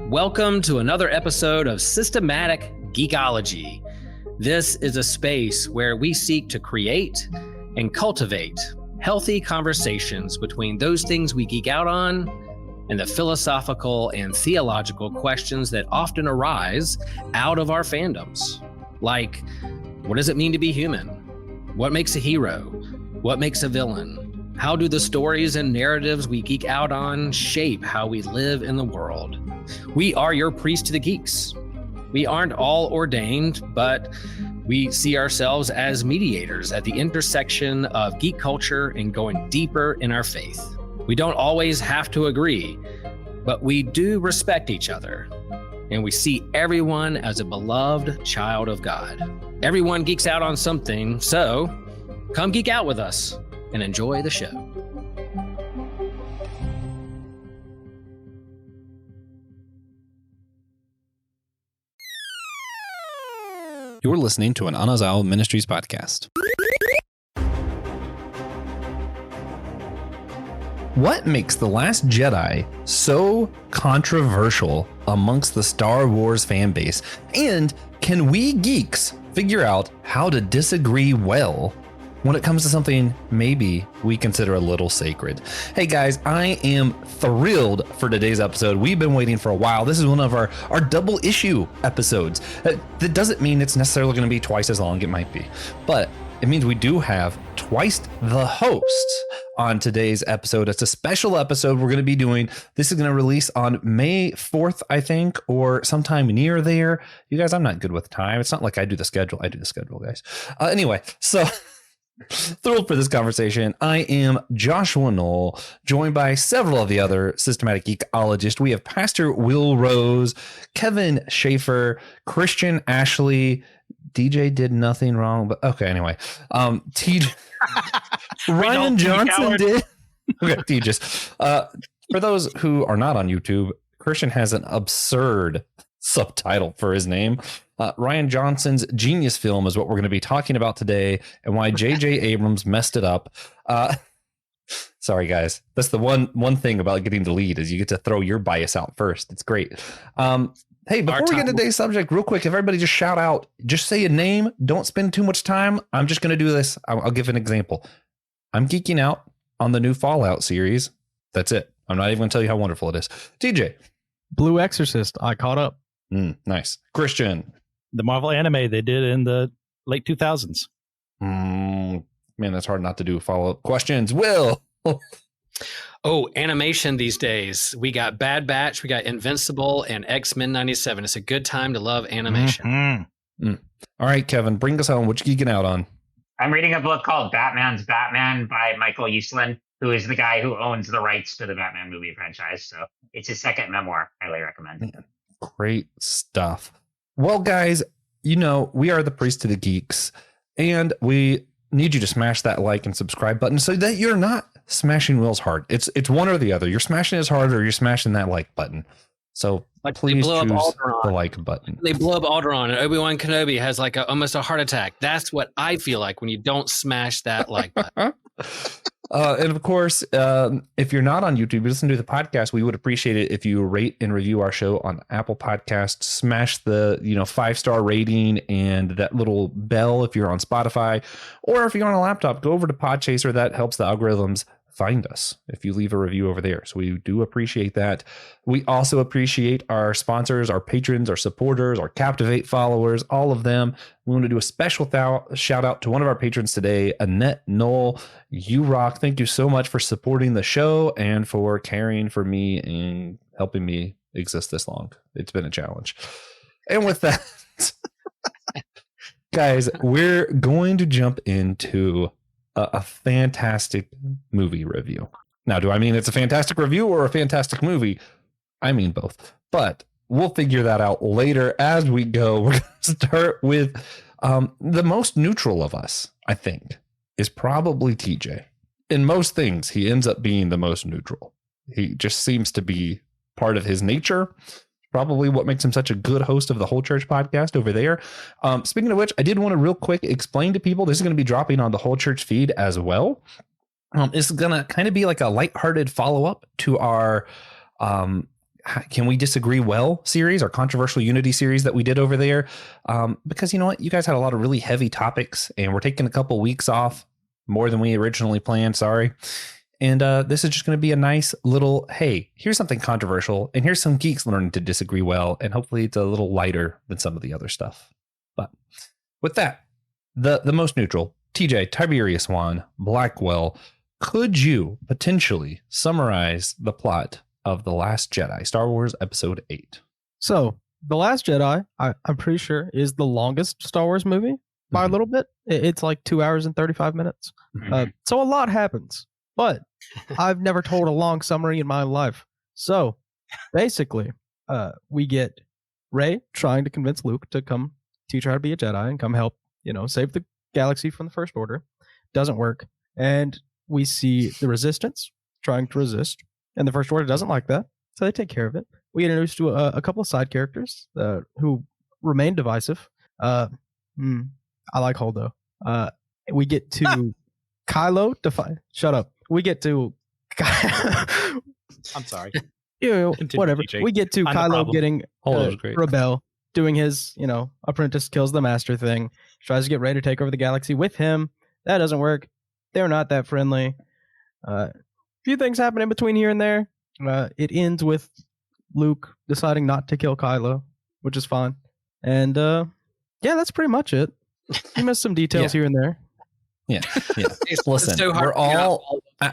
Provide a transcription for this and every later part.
Welcome to another episode of Systematic Geekology. This is a space where we seek to create and cultivate healthy conversations between those things we geek out on and the philosophical and theological questions that often arise out of our fandoms. Like, what does it mean to be human? What makes a hero? What makes a villain? How do the stories and narratives we geek out on shape how we live in the world? We are your priest to the geeks. We aren't all ordained, but we see ourselves as mediators at the intersection of geek culture and going deeper in our faith. We don't always have to agree, but we do respect each other, and we see everyone as a beloved child of God. Everyone geeks out on something, so come geek out with us and enjoy the show. You're listening to an Anazao Ministries podcast. What makes The Last Jedi so controversial amongst the Star Wars fan base? And can we geeks figure out how to disagree well when it comes to something maybe we consider a little sacred? Hey guys, I am thrilled for today's episode. We've been waiting for a while. This is one of our double issue episodes. That doesn't mean it's necessarily going to be twice as long. It might be, but it means we do have twice the hosts on today's episode. It's a special episode we're going to be doing. This is going to release on May 4th, I think, or sometime near there. You guys, I'm not good with time. It's not like I do the schedule. I do the schedule, guys. Anyway, so thrilled for this conversation. I am Joshua Noel, joined by several of the other systematic geekologists. We have Pastor Will Rose, Kevin Schaeffer, Christian Ashley. DJ did nothing wrong, but okay, anyway. Ryan Johnson did. Okay, TJ. For those who are not on YouTube, Christian has an absurd subtitle for his name. Ryan Johnson's Genius Film is what we're going to be talking about today, and why J.J. Abrams messed it up. Sorry, guys. That's the one thing about getting the lead is you get to throw your bias out first. It's great. Hey, before we get to today's subject, real quick, if everybody just shout out, just say a name. Don't spend too much time. I'm just going to do this. I'll give an example. I'm geeking out on the new Fallout series. That's it. I'm not even going to tell you how wonderful it is. TJ. Blue Exorcist. I caught up. Nice. Christian. The Marvel anime they did in the late 2000s. Man, that's hard not to do follow-up questions. Will. Oh, animation these days. We got Bad Batch, we got Invincible, and X-Men 97. It's a good time to love animation. All right, Kevin, bring us home. What you geeking out on? I'm reading a book called Batman's Batman by Michael Eastland, who is the guy who owns the rights to the Batman movie franchise. So it's his second memoir. Highly recommend. Man, great stuff. Well, guys, you know, we are the priest to the geeks, and we need you to smash that like and subscribe button so that you're not smashing Will's heart. It's one or the other. You're smashing his heart or you're smashing that like button. So like please choose the like button. They blow up Alderaan and Obi-Wan Kenobi has like almost a heart attack. That's what I feel like when you don't smash that like button. And of course, if you're not on YouTube, you listen to the podcast, we would appreciate it if you rate and review our show on Apple Podcasts. Smash the 5-star rating and that little bell if you're on Spotify, or if you're on a laptop, go over to Podchaser. That helps the algorithms find us if you leave a review over there. So we do appreciate that. We also appreciate our sponsors, our patrons, our supporters, our Captivate followers, all of them. We want to do a special shout out to one of our patrons today, Annette Noel. You rock. Thank you so much for supporting the show and for caring for me and helping me exist this long. It's been a challenge. And with that, guys, we're going to jump into a fantastic movie review. Now, do I mean it's a fantastic review or a fantastic movie? I mean both, but we'll figure that out later as we go. We're going to start with the most neutral of us, I think, is probably TJ. In most things, he ends up being the most neutral. He just seems to be part of his nature. Probably what makes him such a good host of the Whole Church podcast over there. Speaking of which, I did want to real quick explain to people, this is going to be dropping on the Whole Church feed as well. It's going to kind of be like a lighthearted follow-up to our Can we disagree well series, our controversial unity series that we did over there? Because you know what? You guys had a lot of really heavy topics and we're taking a couple weeks off, more than we originally planned. Sorry. And this is just going to be a nice little, hey, here's something controversial and here's some geeks learning to disagree well. And hopefully it's a little lighter than some of the other stuff. But with that, the most neutral, TJ, Tiberius One, Blackwell, could you potentially summarize the plot of The Last Jedi, Star Wars Episode VIII? So, The Last Jedi, I'm pretty sure, is the longest Star Wars movie by a little bit. It's like 2 hours and 35 minutes. So a lot happens, but I've never told a long summary in my life. So, basically, we get Rey trying to convince Luke to come teach her how to be a Jedi and come help, save the galaxy from the First Order. Doesn't work. And we see the Resistance trying to resist. And the First Order doesn't like that, so they take care of it. We get introduced to a couple of side characters who remain divisive. I like Holdo. We get to Kylo shut up. We get to I'm sorry. Whatever. TJ. We get to Kylo getting Holdo's great. Rebel, doing his, apprentice kills the master thing. Tries to get ready to take over the galaxy with him. That doesn't work. They're not that friendly. Few things happen in between here and there. It ends with Luke deciding not to kill Kylo, which is fine. And that's pretty much it. You missed some details here and there. Yeah. Listen, so hard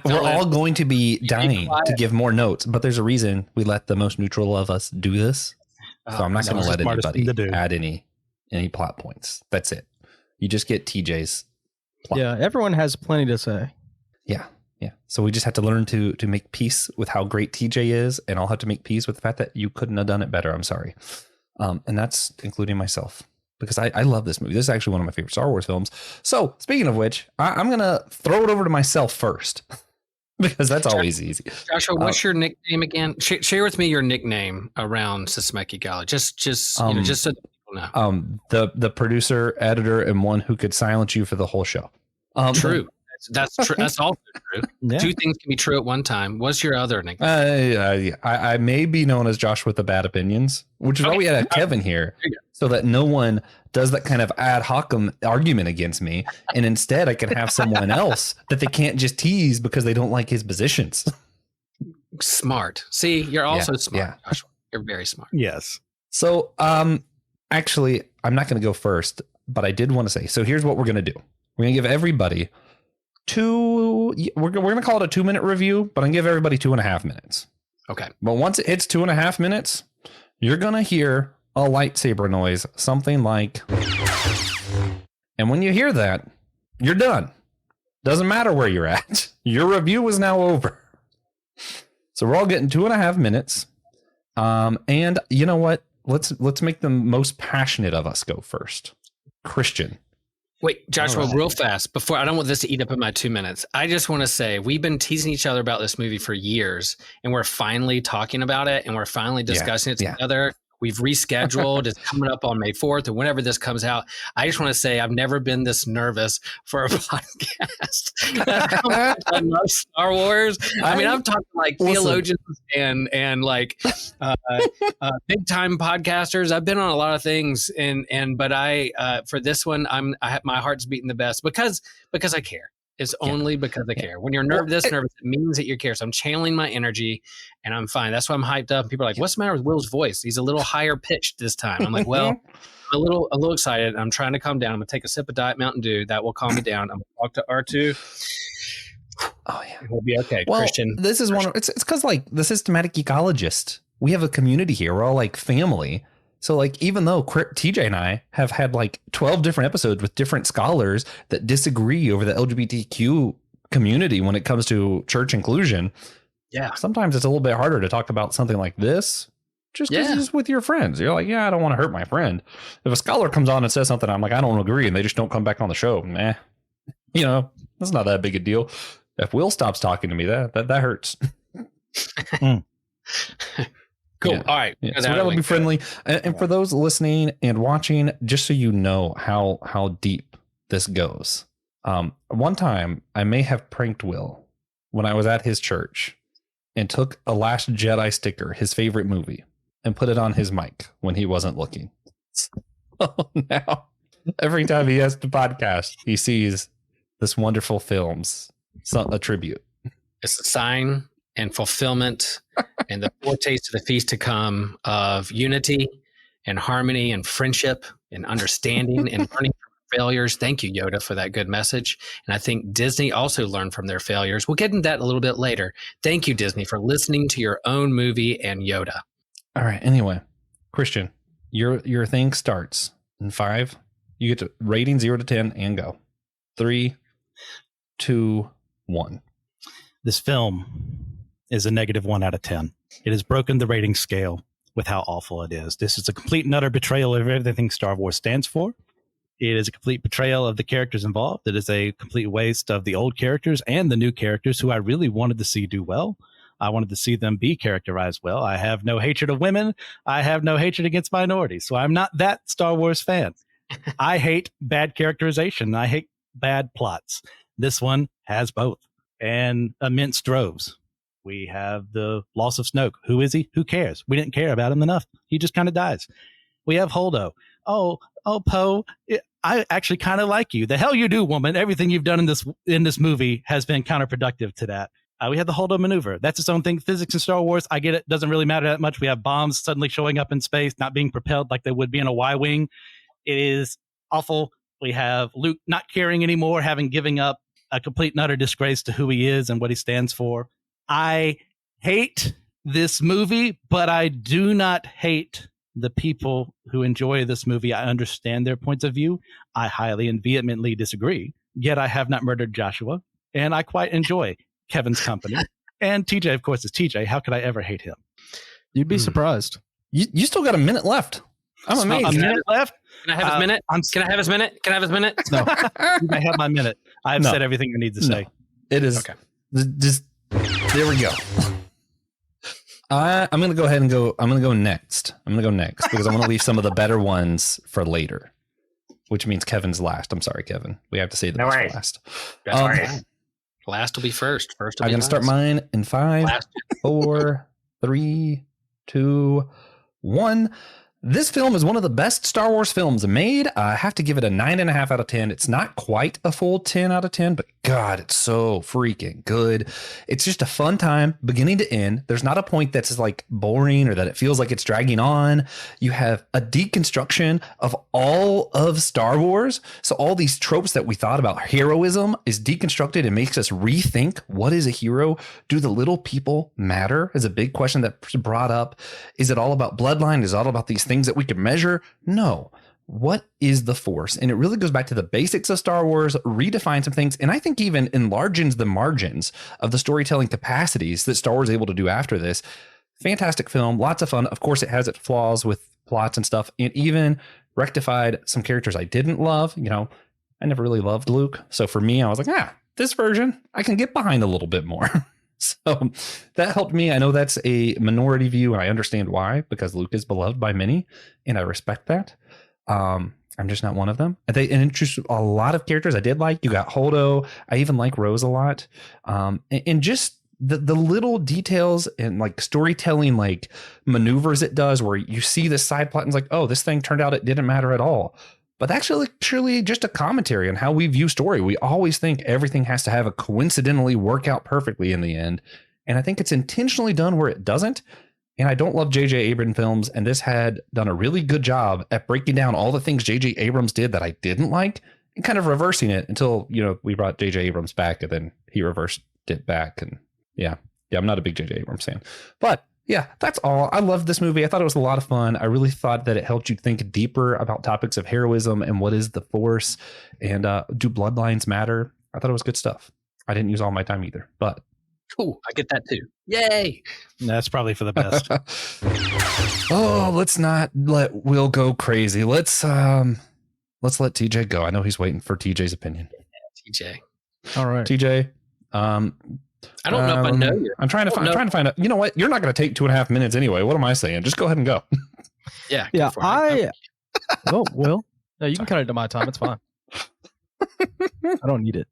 we're all going to be dying to give more notes, but there's a reason we let the most neutral of us do this. So I'm not going to let anybody add any plot points. That's it. You just get TJ's plot. Yeah, everyone has plenty to say. Yeah. So we just have to learn to make peace with how great TJ is, and I'll have to make peace with the fact that you couldn't have done it better. I'm sorry. And that's including myself, because I love this movie. This is actually one of my favorite Star Wars films. So speaking of which, I'm going to throw it over to myself first, because that's always easy. Joshua, what's your nickname again? Share with me your nickname around Systematic Geekology. Just so that people know. The producer, editor, and one who could silence you for the whole show. True. That's true. That's also true. Yeah. Two things can be true at one time. What's your other nickname? I may be known as Josh with the bad opinions, which is why we had Kevin here, so that no one does that kind of ad hoc argument against me, and instead I can have someone else that they can't just tease because they don't like his positions. Smart. See, you're also smart, Joshua. You're very smart. Yes. So, actually, I'm not going to go first, but I did want to say. So here's what we're going to do. We're going to give everybody we're going to call it a 2-minute review, but I'm going to give everybody 2.5 minutes. Okay. But once it hits 2.5 minutes, you're going to hear a lightsaber noise, something like, and when you hear that, you're done. Doesn't matter where you're at. Your review is now over. So we're all getting 2.5 minutes. And you know what? Let's make the most passionate of us go first. Christian. Wait, Joshua, real fast, before I don't want this to eat up in my 2 minutes. I just want to say we've been teasing each other about this movie for years, and we're finally talking about it, and we're finally discussing it together. We've rescheduled. It's coming up on May 4th or whenever this comes out. I just want to say I've never been this nervous for a podcast. I love Star Wars. I mean, I'm talking like theologians and like big time podcasters. I've been on a lot of things, but I for this one, my heart's beating the best because I care. It's only because I care. When you're nervous, it means that you care. So I'm channeling my energy and I'm fine. That's why I'm hyped up. People are like, what's the matter with Will's voice? He's a little higher pitched this time. I'm like, well, I'm a little excited. I'm trying to calm down. I'm going to take a sip of Diet Mountain Dew. That will calm me down. I'm going to talk to R2. Oh, yeah. We'll be okay. Well, Christian. This is it's because like the systematic geekologist, we have a community here. We're all like family. So like, even though TJ and I have had like 12 different episodes with different scholars that disagree over the LGBTQ community when it comes to church inclusion. Yeah. Sometimes it's a little bit harder to talk about something like this just because it's with your friends. You're like, yeah, I don't want to hurt my friend. If a scholar comes on and says something, I'm like, I don't agree. And they just don't come back on the show. That's not that big a deal. If Will stops talking to me, that hurts. Cool. Yeah. All right. Yeah. So we gotta be friendly. And for those listening and watching, just so you know how deep this goes. One time I may have pranked Will when I was at his church, and took a Last Jedi sticker, his favorite movie, and put it on his mic when he wasn't looking. So now, every time he has to podcast, he sees this wonderful film's a tribute. It's a sign and fulfillment and the foretaste of the feast to come of unity and harmony and friendship and understanding and learning from failures. Thank you, Yoda, for that good message. And I think Disney also learned from their failures. We'll get into that a little bit later. Thank you, Disney, for listening to your own movie and Yoda. All right. Anyway, Christian, your thing starts in 5. You get to rating 0 to 10 and go. 3, 2, 1. This film is a -1 out of 10. It has broken the rating scale with how awful it is. This is a complete and utter betrayal of everything Star Wars stands for. It is a complete betrayal of the characters involved. It is a complete waste of the old characters and the new characters who I really wanted to see do well. I wanted to see them be characterized well. I have no hatred of women. I have no hatred against minorities. So I'm not that Star Wars fan. I hate bad characterization. I hate bad plots. This one has both, and immense droves. We have the loss of Snoke. Who is he? Who cares? We didn't care about him enough. He just kind of dies. We have Holdo. Oh, Poe, I actually kind of like you. The hell you do, woman. Everything you've done in this movie has been counterproductive to that. We have the Holdo maneuver. That's its own thing. Physics in Star Wars, I get it. Doesn't really matter that much. We have bombs suddenly showing up in space, not being propelled like they would be in a Y-wing. It is awful. We have Luke not caring anymore, having given up a complete and utter disgrace to who he is and what he stands for. I hate this movie, but I do not hate the people who enjoy this movie. I understand their points of view. I highly and vehemently disagree. Yet I have not murdered Joshua, and I quite enjoy Kevin's company. And TJ, of course, is TJ. How could I ever hate him? You'd be surprised. You still got a minute left. I'm amazed. A minute left? Can I have his minute? Can I have his minute? Can I have his minute? No. You may have my minute. I've said everything I need to say. It is. Okay. Just there we go. I'm going to go ahead and go. I'm going to go next. Because I want to leave some of the better ones for later, which means Kevin's last. I'm sorry, Kevin. We have to say the best for last. That's all right. Last will be first. First will I'm be going to start mine in 5, 4, 3, 2, 1. This film is one of the best Star Wars films made. I have to give it a 9.5 out of 10. It's not quite a full 10 out of 10, but God, it's so freaking good. It's just a fun time, beginning to end. There's not a point that's like boring or that it feels like it's dragging on. You have a deconstruction of all of Star Wars. So all these tropes that we thought about heroism is deconstructed and makes us rethink, what is a hero? Do the little people matter? Is a big question that's brought up. Is it all about bloodline? Is it all about these things that we can measure? No. What is the Force? And it really goes back to the basics of Star Wars, redefine some things, and I think even enlarges the margins of the storytelling capacities that Star Wars is able to do after this. Fantastic film, lots of fun. Of course, it has its flaws with plots and stuff, and even rectified some characters I didn't love. You know, I never really loved Luke. So for me, I was like, this version, I can get behind a little bit more. So that helped me. I know that's a minority view, and I understand why, because Luke is beloved by many, and I respect that. I'm just not one of them. And they introduced a lot of characters I did like. You got Holdo. I even like Rose a lot. And just the little details and like storytelling, like maneuvers it does, where you see this side plot and it's like, oh, this thing turned out it didn't matter at all. But actually, truly just a commentary on how we view story. We always think everything has to have a coincidentally work out perfectly in the end. And I think it's intentionally done where it doesn't. And I don't love J.J. Abrams films. And this had done a really good job at breaking down all the things J.J. Abrams did that I didn't like and kind of reversing it until, you know, we brought J.J. Abrams back and then he reversed it back. And yeah, I'm not a big J.J. Abrams fan. But yeah, that's all. I loved this movie. I thought it was a lot of fun. I really thought that it helped you think deeper about topics of heroism and what is the Force and do bloodlines matter. I thought it was good stuff. I didn't use all my time either, but cool. I get that too. Yay. That's probably for the best. Oh, let's not let Will go crazy. Let's let TJ go. I know he's waiting for TJ's opinion. TJ. All right. TJ. I don't know if I know you. I'm trying to find out. You know what? You're not going to take 2.5 minutes anyway. What am I saying? Just go ahead and go. Yeah. Oh, Will. No, you can cut it to my time. It's fine. I don't need it.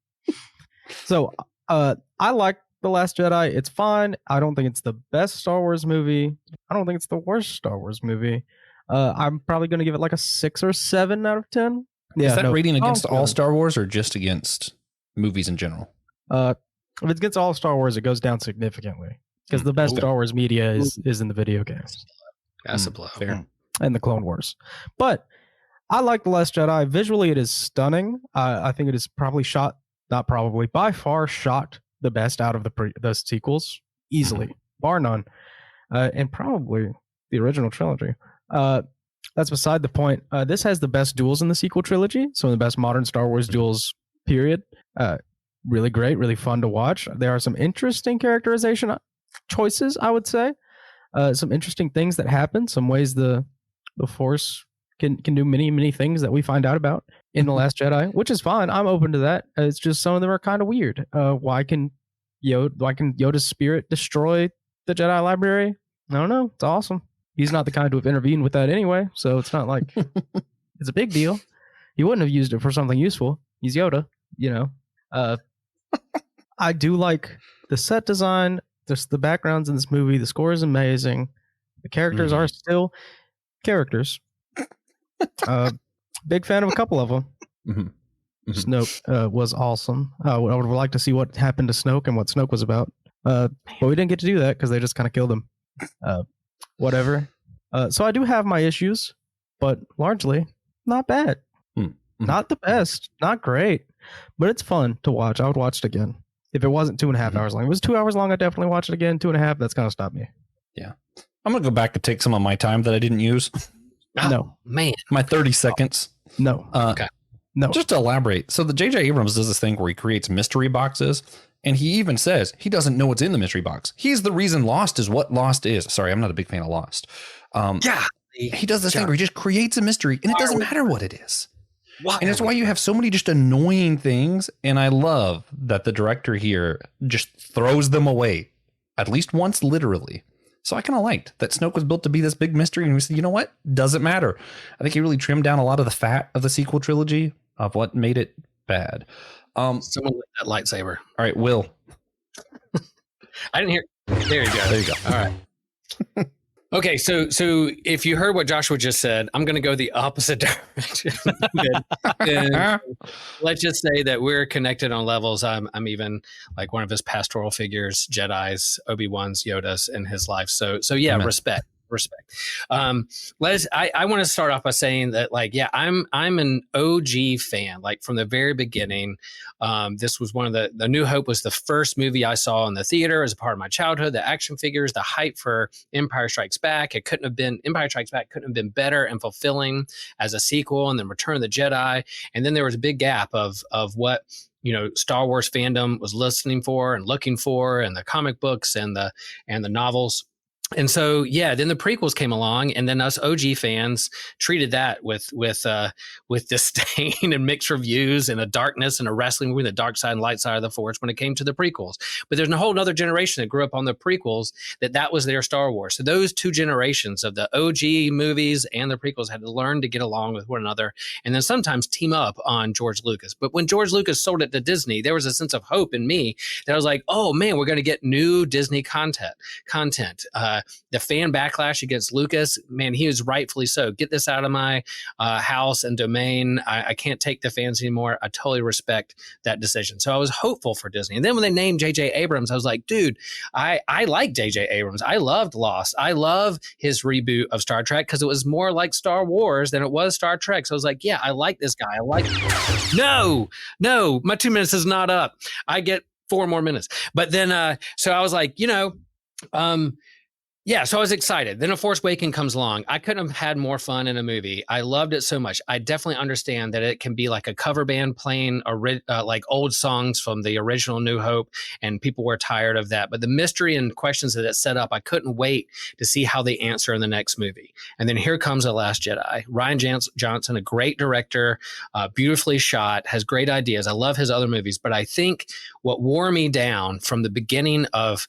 So, I like The Last Jedi. It's fine. I don't think it's the best Star Wars movie. I don't think it's the worst Star Wars movie. I'm probably going to give it like a 6 or 7 out of 10. Yeah, Is that rating against Oh, all good. Star Wars or just against movies in general? If it's against all Star Wars, it goes down significantly because the best Okay. Star Wars media is in the video games That's a blow. Fair. and the Clone Wars. But I like The Last Jedi. Visually, it is stunning. I think it is probably by far shot the best out of the sequels, easily, bar none, and probably the original trilogy. That's beside the point. This has the best duels in the sequel trilogy, some of the best modern Star Wars duels, period. Really great, really fun to watch. There are some interesting characterization choices, I would say. Some interesting things that happen, some ways the Force can do many things that we find out about in The Last Jedi, which is fine. I'm open to that. It's just some of them are kind of weird. Why can Yoda's spirit destroy the Jedi library? I don't know. It's awesome. He's not the kind to have intervened with that anyway, so it's not like it's a big deal. He wouldn't have used it for something useful. He's Yoda, you know. I do like the set design, just the backgrounds in this movie. The score is amazing. The characters are still characters. Big fan of a couple of them. Snoke was awesome. I would have liked to see what happened to Snoke and what Snoke was about. But we didn't get to do that because they just kind of killed him. Whatever. So I do have my issues, but largely not bad. Not the best, not great, but it's fun to watch. I would watch it again. If it wasn't 2.5 hours long, if it was 2 hours long, I'd definitely watch it again. 2.5, that's gonna stop me. Yeah. I'm going to go back and take some of my time that I didn't use. No, Man. My 30 seconds. no, Okay. no. Just to elaborate. So the J.J. Abrams does this thing where he creates mystery boxes, and he even says he doesn't know what's in the mystery box. He's the reason Lost is what Lost is. Sorry, I'm not a big fan of Lost. Yeah. He does this thing where he just creates a mystery, and it doesn't matter what it is. Why? And it's why you have so many just annoying things. And I love that the director here just throws them away, at least once, literally. So I kind of liked that Snoke was built to be this big mystery. And we said, you know what? Doesn't matter. I think he really trimmed down a lot of the fat of the sequel trilogy of what made it bad. Someone lit that lightsaber. All right, Will. I didn't hear. There you go. There you go. All right. Okay, so if you heard what Joshua just said, I'm going to go the opposite direction. And let's just say that we're connected on levels. I'm even like one of his pastoral figures, Jedi's, Obi-Wan's, Yoda's in his life. So yeah, Amen. respect. I want to start off by saying that, like, yeah, I'm an OG fan, like from the very beginning. This was one of the New Hope was the first movie I saw in the theater as a part of my childhood. The action figures, the hype for Empire Strikes Back, Empire Strikes Back couldn't have been better and fulfilling as a sequel, and then Return of the Jedi. And then there was a big gap of what, you know, Star Wars fandom was listening for and looking for, and the comic books and the novels. And so, yeah, then the prequels came along, and then us OG fans treated that with disdain and mixed reviews and a darkness and a wrestling with the dark side and light side of the Force when it came to the prequels. But there's a whole other generation that grew up on the prequels that was their Star Wars. So those two generations of the OG movies and the prequels had to learn to get along with one another, and then sometimes team up on George Lucas. But when George Lucas sold it to Disney, there was a sense of hope in me that I was like, oh man, we're going to get new Disney content. The fan backlash against Lucas, man, he was rightfully so. Get this out of my house and domain. I can't take the fans anymore. I totally respect that decision. So I was hopeful for Disney. And then when they named J.J. Abrams, I was like, dude, I like J.J. Abrams. I loved Lost. I love his reboot of Star Trek because it was more like Star Wars than it was Star Trek. So I was like, yeah, I like this guy. I like him. No, my 2 minutes is not up. I get 4 more minutes. But then, so I was like, yeah, so I was excited. Then A Force Awakens comes along. I couldn't have had more fun in a movie. I loved it so much. I definitely understand that it can be like a cover band playing like old songs from the original New Hope, and people were tired of that. But the mystery and questions that it set up, I couldn't wait to see how they answer in the next movie. And then here comes The Last Jedi. Rian Johnson, a great director, beautifully shot, has great ideas. I love his other movies. But I think what wore me down from the beginning of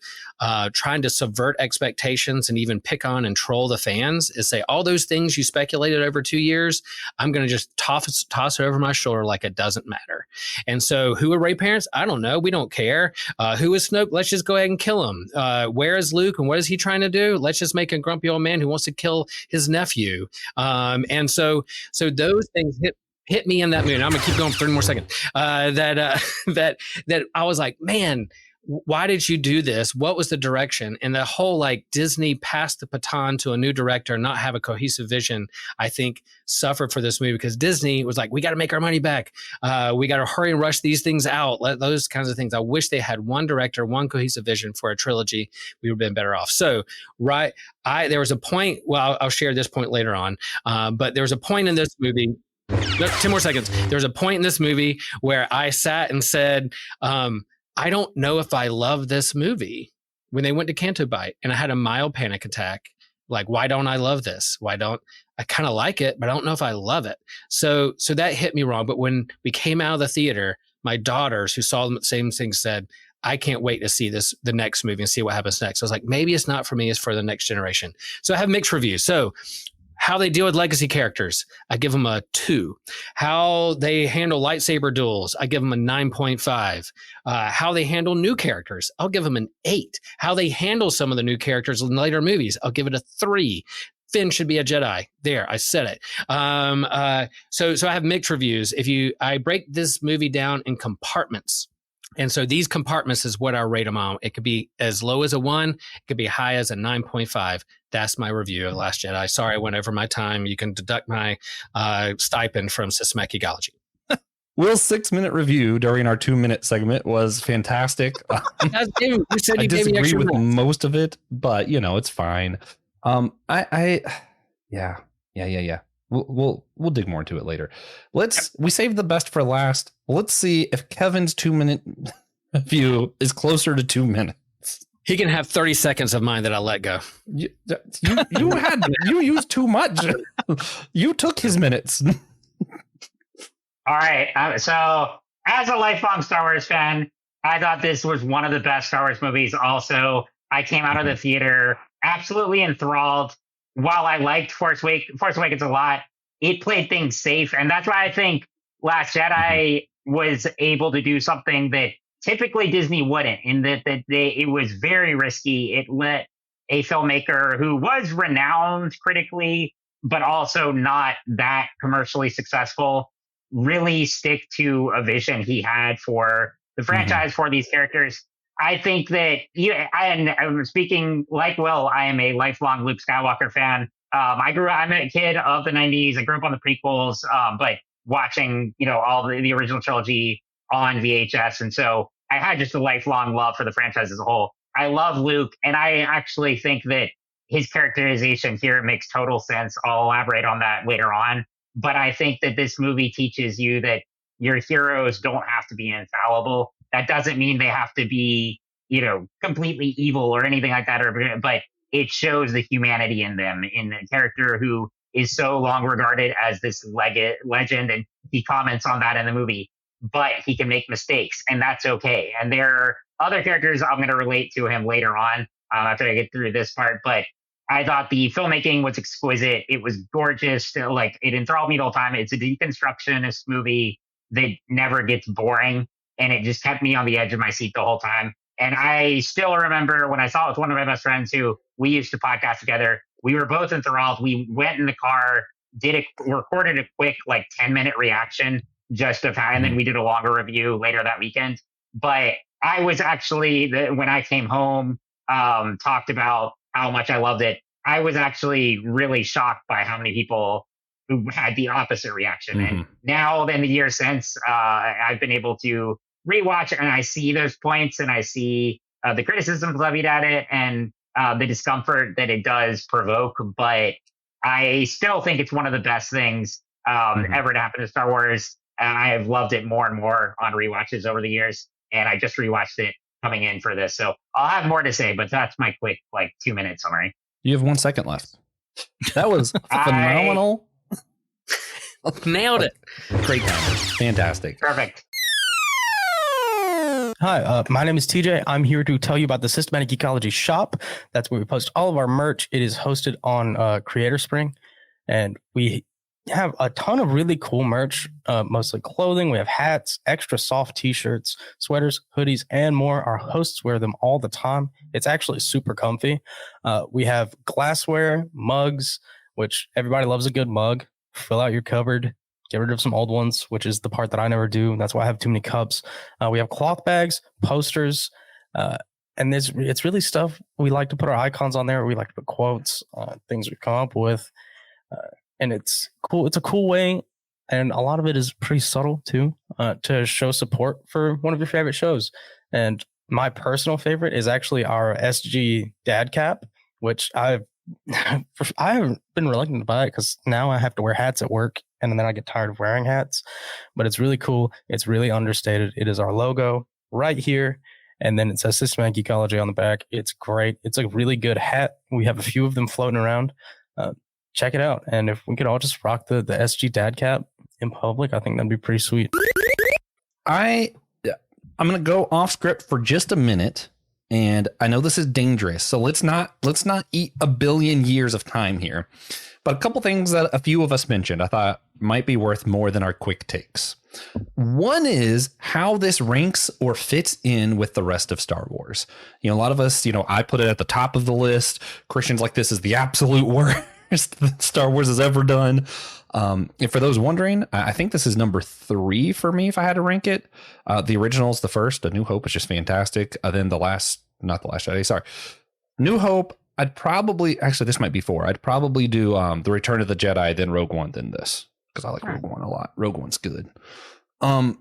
trying to subvert expectations directions and even pick on and troll the fans is say all those things you speculated over 2 years, I'm going to just toss it over my shoulder like it doesn't matter. And so who are Rey parents? I don't know. We don't care. Who is Snoke? Let's just go ahead and kill him. Where is Luke and what is he trying to do? Let's just make a grumpy old man who wants to kill his nephew. And so those things hit me in that mood. I'm gonna keep going for 30 more seconds. That I was like, man, why did you do this? What was the direction? And the whole like Disney passed the baton to a new director, not have a cohesive vision, I think suffered for this movie because Disney was like, we got to make our money back. We got to hurry and rush these things out. Those kinds of things. I wish they had one director, one cohesive vision for a trilogy. We would have been better off. So, there was a point, well, I'll share this point later on, but there was a point in this movie. 10 more seconds. There's a point in this movie where I sat and said, I don't know if I love this movie when they went to Canto Bight, and I had a mild panic attack. Like, why don't I love this? I kind of like it, but I don't know if I love it. So that hit me wrong. But when we came out of the theater, my daughters who saw the same thing said, I can't wait to see the next movie and see what happens next. I was like, maybe it's not for me, it's for the next generation. So I have mixed reviews. So how they deal with legacy characters, I give them a 2. How they handle lightsaber duels, I give them a 9.5. How they handle new characters, I'll give them an 8. How they handle some of the new characters in later movies, I'll give it a 3. Finn should be a Jedi. There, I said it. So I have mixed reviews. I break this movie down in compartments. And so these compartments is what I rate them on. It could be as low as a 1. It could be high as a 9.5. That's my review of Last Jedi. Sorry, I went over my time. You can deduct my stipend from Systematic Geekology. Will's 6-minute review during our 2-minute segment was fantastic. I disagree with most of it, but it's fine. Yeah. We'll dig more into it later. We saved the best for last. Let's see if Kevin's 2-minute review is closer to 2 minutes. He can have 30 seconds of mine that I'll let go. You used too much. You took his minutes. All right. So as a lifelong Star Wars fan, I thought this was one of the best Star Wars movies. Also, I came out of the theater absolutely enthralled. While I liked Force Awakens a lot, it played things safe. And that's why I think Last Jedi was able to do something that typically Disney wouldn't, in that it was very risky. It let a filmmaker who was renowned critically, but also not that commercially successful, really stick to a vision he had for the franchise, for these characters. I think that I'm speaking like Will. I am a lifelong Luke Skywalker fan. I'm a kid of the 90s. I grew up on the prequels, but watching, all the original trilogy on VHS. And so I had just a lifelong love for the franchise as a whole. I love Luke, and I actually think that his characterization here makes total sense. I'll elaborate on that later on. But I think that this movie teaches you that your heroes don't have to be infallible. That doesn't mean they have to be, completely evil or anything like that. But it shows the humanity in them, in the character who is so long regarded as this legend. And he comments on that in the movie, but he can make mistakes, and that's okay. And there are other characters I'm going to relate to him later on after I get through this part. But I thought the filmmaking was exquisite. It was gorgeous. It enthralled me the whole time. It's a deconstructionist movie that never gets boring. And it just kept me on the edge of my seat the whole time. And I still remember when I saw it with one of my best friends who we used to podcast together. We were both enthralled. We went in the car, recorded a quick 10-minute reaction just of how, and then we did a longer review later that weekend. But I was actually, when I came home, talked about how much I loved it. I was actually really shocked by how many people who had the opposite reaction. And now, in the years since, I've been able to rewatch it, and I see those points, and I see the criticisms levied at it, and the discomfort that it does provoke. But I still think it's one of the best things ever to happen to Star Wars. And I have loved it more and more on rewatches over the years. And I just rewatched it coming in for this. So I'll have more to say, but that's my quick 2-minute summary. You have 1 second left. That was phenomenal. Nailed it. Great time. Fantastic. Perfect. Hi, my name is TJ. I'm here to tell you about the Systematic Geekology shop. That's where we post all of our merch. It is hosted on Creator Spring, and we have a ton of really cool merch, mostly clothing. We have hats, extra soft t-shirts, sweaters, hoodies, and more. Our hosts wear them all the time. It's actually super comfy. We have glassware, mugs, which everybody loves a good mug. Fill out your cupboard. Get rid of some old ones, which is the part that I never do. That's why I have too many cups. We have cloth bags, posters, and it's really stuff. We like to put our icons on there. We like to put quotes, things we've come up with, and it's cool. It's a cool way, and a lot of it is pretty subtle too, to show support for one of your favorite shows. And my personal favorite is actually our SG dad cap, which I haven't been reluctant to buy it because now I have to wear hats at work. And then I get tired of wearing hats, but it's really cool. It's really understated. It is our logo right here. And then it says Systematic Geekology on the back. It's great. It's a really good hat. We have a few of them floating around. Check it out. And if we could all just rock the SG dad cap in public, I think that'd be pretty sweet. I'm going to go off script for just a minute. And I know this is dangerous, so let's not eat a billion years of time here. But a couple things that a few of us mentioned I thought might be worth more than our quick takes. One is how this ranks or fits in with the rest of Star Wars. A lot of us, I put it at the top of the list. Christians like this is the absolute worst that Star Wars has ever done. And for those wondering, I think this is number 3 for me if I had to rank it. The original is the first. A New Hope is just fantastic. Then not the Last Jedi, sorry. New Hope, I'd probably, actually this might be 4. I'd probably do The Return of the Jedi, then Rogue One, then this. Because I like Rogue One a lot. Rogue One's good. How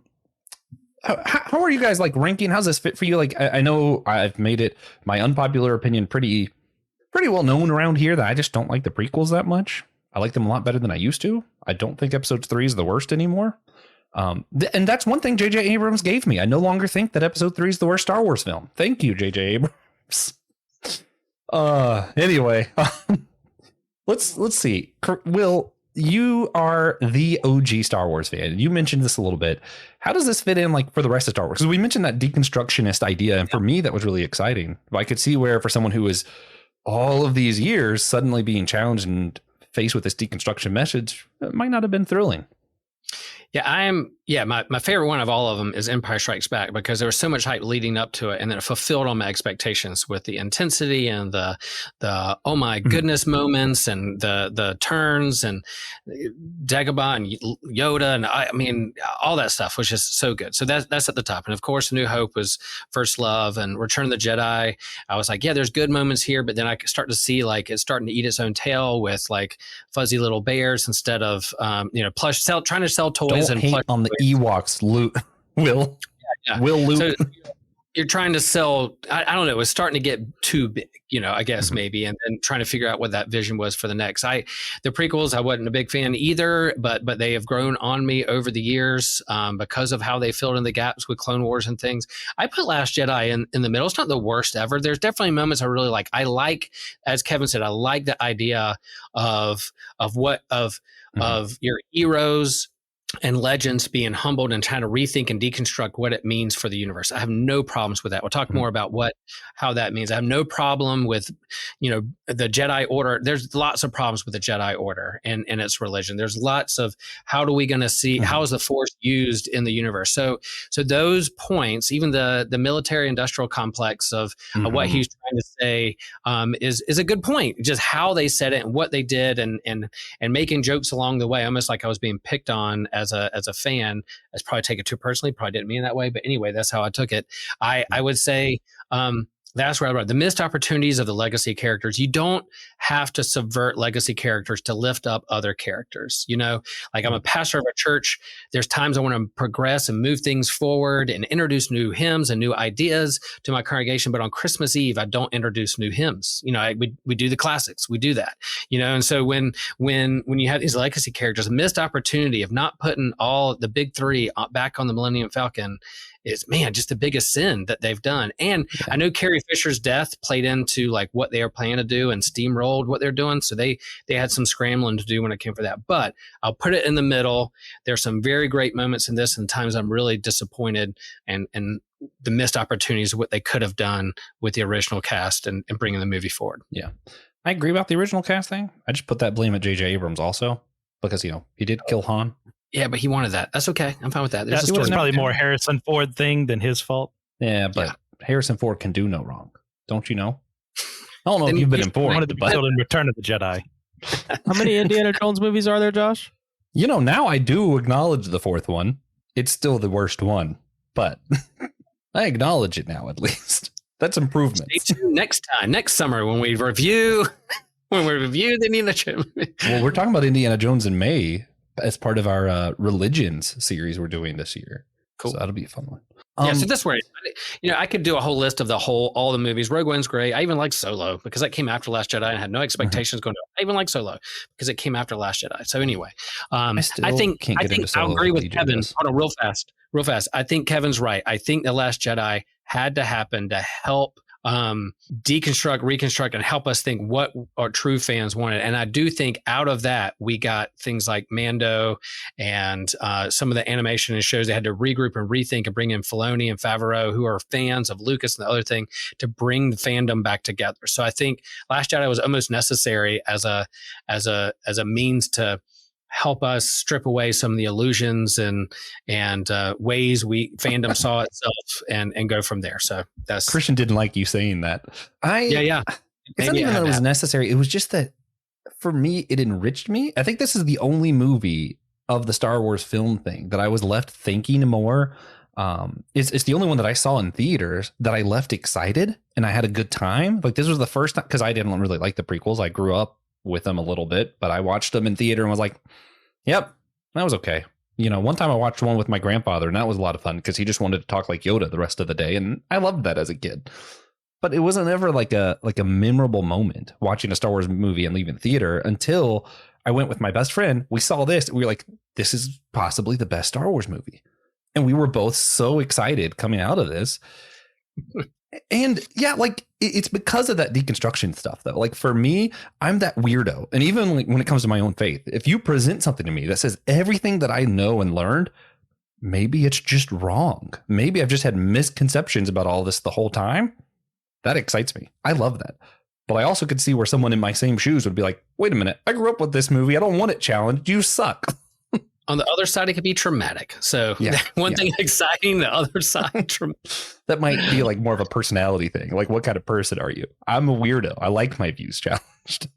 are you guys ranking? How's this fit for you? I know I've made it my unpopular opinion pretty well known around here that I just don't like the prequels that much. I like them a lot better than I used to. I don't think episode 3 is the worst anymore. And that's one thing J.J. Abrams gave me. I no longer think that episode 3 is the worst Star Wars film. Thank you, J.J. Abrams. Anyway, let's see. Will, you are the OG Star Wars fan. You mentioned this a little bit. How does this fit in for the rest of Star Wars? Because we mentioned that deconstructionist idea, and for me that was really exciting. I could see where for someone who is all of these years suddenly being challenged and faced with this deconstruction message, it might not have been thrilling. Yeah, my favorite one of all of them is Empire Strikes Back, because there was so much hype leading up to it, and then it fulfilled all my expectations with the intensity and the oh my goodness moments and the turns and Dagobah and Yoda, and I mean all that stuff was just so good. So that's at the top. And of course, New Hope was First Love, and Return of the Jedi. I was like, yeah, there's good moments here, but then I start to see it's starting to eat its own tail with fuzzy little bears instead of plush trying to sell toys. Don't and hate plush on the Ewoks, Luke. Will Luke. So you're trying to sell, I don't know, it's starting to get too big, I guess maybe, and then trying to figure out what that vision was for the next. The prequels, I wasn't a big fan either, but they have grown on me over the years because of how they filled in the gaps with Clone Wars and things. I put Last Jedi in the middle. It's not the worst ever. There's definitely moments I really like. I like, as Kevin said, I like the idea of your heroes and legends being humbled and trying to rethink and deconstruct what it means for the universe. I have no problems with that. We'll talk more about how that means. I have no problem with, the Jedi Order. There's lots of problems with the Jedi Order and its religion. There's lots of how are we going to see how is the Force used in the universe. So those points, even the military industrial complex of what he's trying to say is a good point. Just how they said it and what they did and making jokes along the way, almost like I was being picked on as a fan. I probably take it too personally, probably didn't mean it that way, but anyway, that's how I took it. I would say that's where I wrote the missed opportunities of the legacy characters. You don't have to subvert legacy characters to lift up other characters. I'm a pastor of a church. There's times I want to progress and move things forward and introduce new hymns and new ideas to my congregation. But on Christmas Eve, I don't introduce new hymns. We do the classics. We do that. And so when you have these legacy characters, a missed opportunity of not putting all the big 3 back on the Millennium Falcon is, man, just the biggest sin that they've done. And I know Carrie Fisher's death played into like what they are planning to do and steamrolled what they're doing. So they had some scrambling to do when it came for that. But I'll put it in the middle. There's some very great moments in this, and times I'm really disappointed and the missed opportunities of what they could have done with the original cast and bringing the movie forward. Yeah. I agree about the original cast thing. I just put that blame at J.J. Abrams also because, he did kill Han. Yeah, but he wanted that. That's okay. I'm fine with that. That was probably more Harrison Ford thing than his fault. Yeah, but Harrison Ford can do no wrong. Don't you know? I don't know if you've been informed. Wanted to be killed in Return of the Jedi. How many Indiana Jones movies are there, Josh? Now I do acknowledge the fourth one. It's still the worst one, but I acknowledge it now at least. That's improvement. Stay tuned next summer when we review the Indiana Jones. Well, we're talking about Indiana Jones in May as part of our religions series we're doing this year. Cool. So that'll be a fun one. So this way, I could do a whole list of all the movies. Rogue One's great. I even like Solo because that came after Last Jedi and had no expectations going on. I even like Solo because it came after Last Jedi. So anyway, I think I'll agree with Kevin. Hold on, real fast. I think Kevin's right. I think The Last Jedi had to happen to help deconstruct, reconstruct, and help us think what our true fans wanted. And I do think out of that, we got things like Mando and some of the animation and shows they had to regroup and rethink and bring in Filoni and Favreau, who are fans of Lucas and the other thing, to bring the fandom back together. So I think Last Jedi was almost necessary as a means to help us strip away some of the illusions and ways fandom saw itself and go from there. So that's Christian didn't like you saying that. Yeah. It's not even that it was necessary. It was just that for me, it enriched me. I think this is the only movie of the Star Wars film thing that I was left thinking more. It's the only one that I saw in theaters that I left excited and I had a good time. Like this was the first time, because I didn't really like the prequels. I grew up with them a little bit, but I watched them in theater and was like, yep, that was okay. One time I watched one with my grandfather and that was a lot of fun because he just wanted to talk like Yoda the rest of the day. And I loved that as a kid, but it wasn't ever like a memorable moment watching a Star Wars movie and leaving theater until I went with my best friend. We saw this. We were like, this is possibly the best Star Wars movie. And we were both so excited coming out of this. And yeah, like it's because of that deconstruction stuff, though. Like for me, I'm that weirdo. And even like when it comes to my own faith, if you present something to me that says everything that I know and learned, maybe it's just wrong. Maybe I've just had misconceptions about all this the whole time. That excites me. I love that. But I also could see where someone in my same shoes would be like, wait a minute, I grew up with this movie. I don't want it challenged. You suck. On the other side, it could be traumatic. So one thing exciting, the other side. That might be like more of a personality thing. Like, what kind of person are you? I'm a weirdo. I like my views challenged.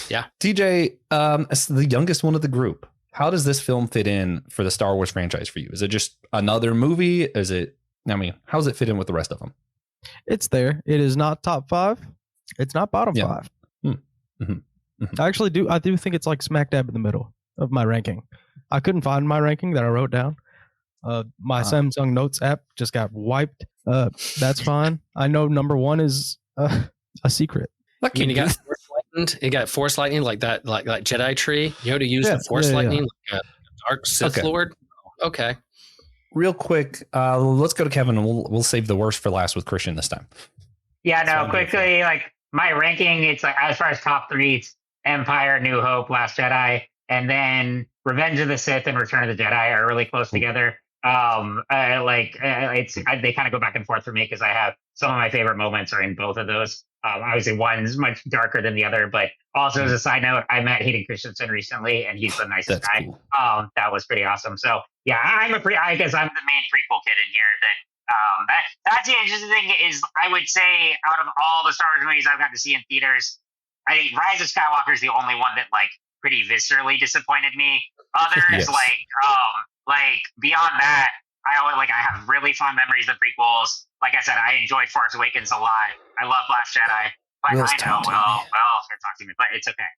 Yeah. TJ, as the youngest one of the group, how does this film fit in for the Star Wars franchise for you? Is it just another movie? How does it fit in with the rest of them? It's there. It is not top 5. It's not bottom 5. Mm-hmm. Mm-hmm. I do think it's like smack dab in the middle of my ranking. I couldn't find my ranking that I wrote down. My Samsung Notes app just got wiped. That's fine. I know number 1 is a secret. You got Force Lightning. You got Force Lightning like that, like Jedi tree. You know, to use the Force Lightning like a dark Sith Lord. Okay. Real quick, let's go to Kevin, and we'll save the worst for last with Christian this time. Yeah, no, quickly, like my ranking, it's like as far as top 3, it's Empire, New Hope, Last Jedi, and then Revenge of the Sith and Return of the Jedi are really close together. They kind of go back and forth for me because I have some of my favorite moments are in both of those. Obviously, one's much darker than the other, but also as a side note, I met Hayden Christensen recently, and he's the nicest guy. Cool. That was pretty awesome. So yeah, I guess I'm the main prequel kid in here. That's the interesting thing is I would say out of all the Star Wars movies I've gotten to see in theaters, I think Rise of Skywalker is the only one that like pretty viscerally disappointed me. Others Yes. like beyond that, I have really fond memories of prequels. Like I said, I enjoyed Force Awakens a lot. I love Last Jedi. But Will's I know, talking to you're talking to me, but it's okay.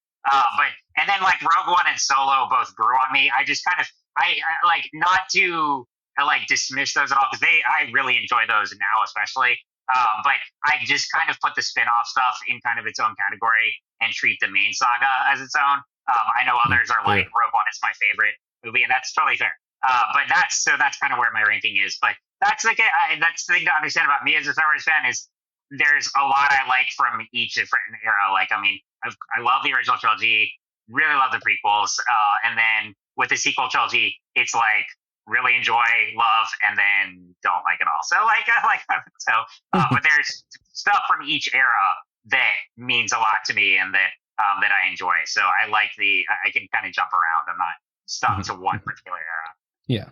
And then like Rogue One and Solo both grew on me. I just kind of, I like not to like dismiss those at all because I really enjoy those now, especially. But I just kind of put the spin-off stuff in kind of its own category and treat the main saga as its own. I know others are like Rogue One is my favorite movie, and that's totally fair. But that's kind of where my ranking is. But that's the thing to understand about me as a Star Wars fan is there's a lot I like from each different era. Like, I mean, I love the original trilogy, really love the prequels, and then with the sequel trilogy, it's like really enjoy, love, and then don't like it all. So like I like so, but there's stuff from each era that means a lot to me and that I enjoy. So I like I can kind of jump around. I'm not stuck to one particular era. Yeah.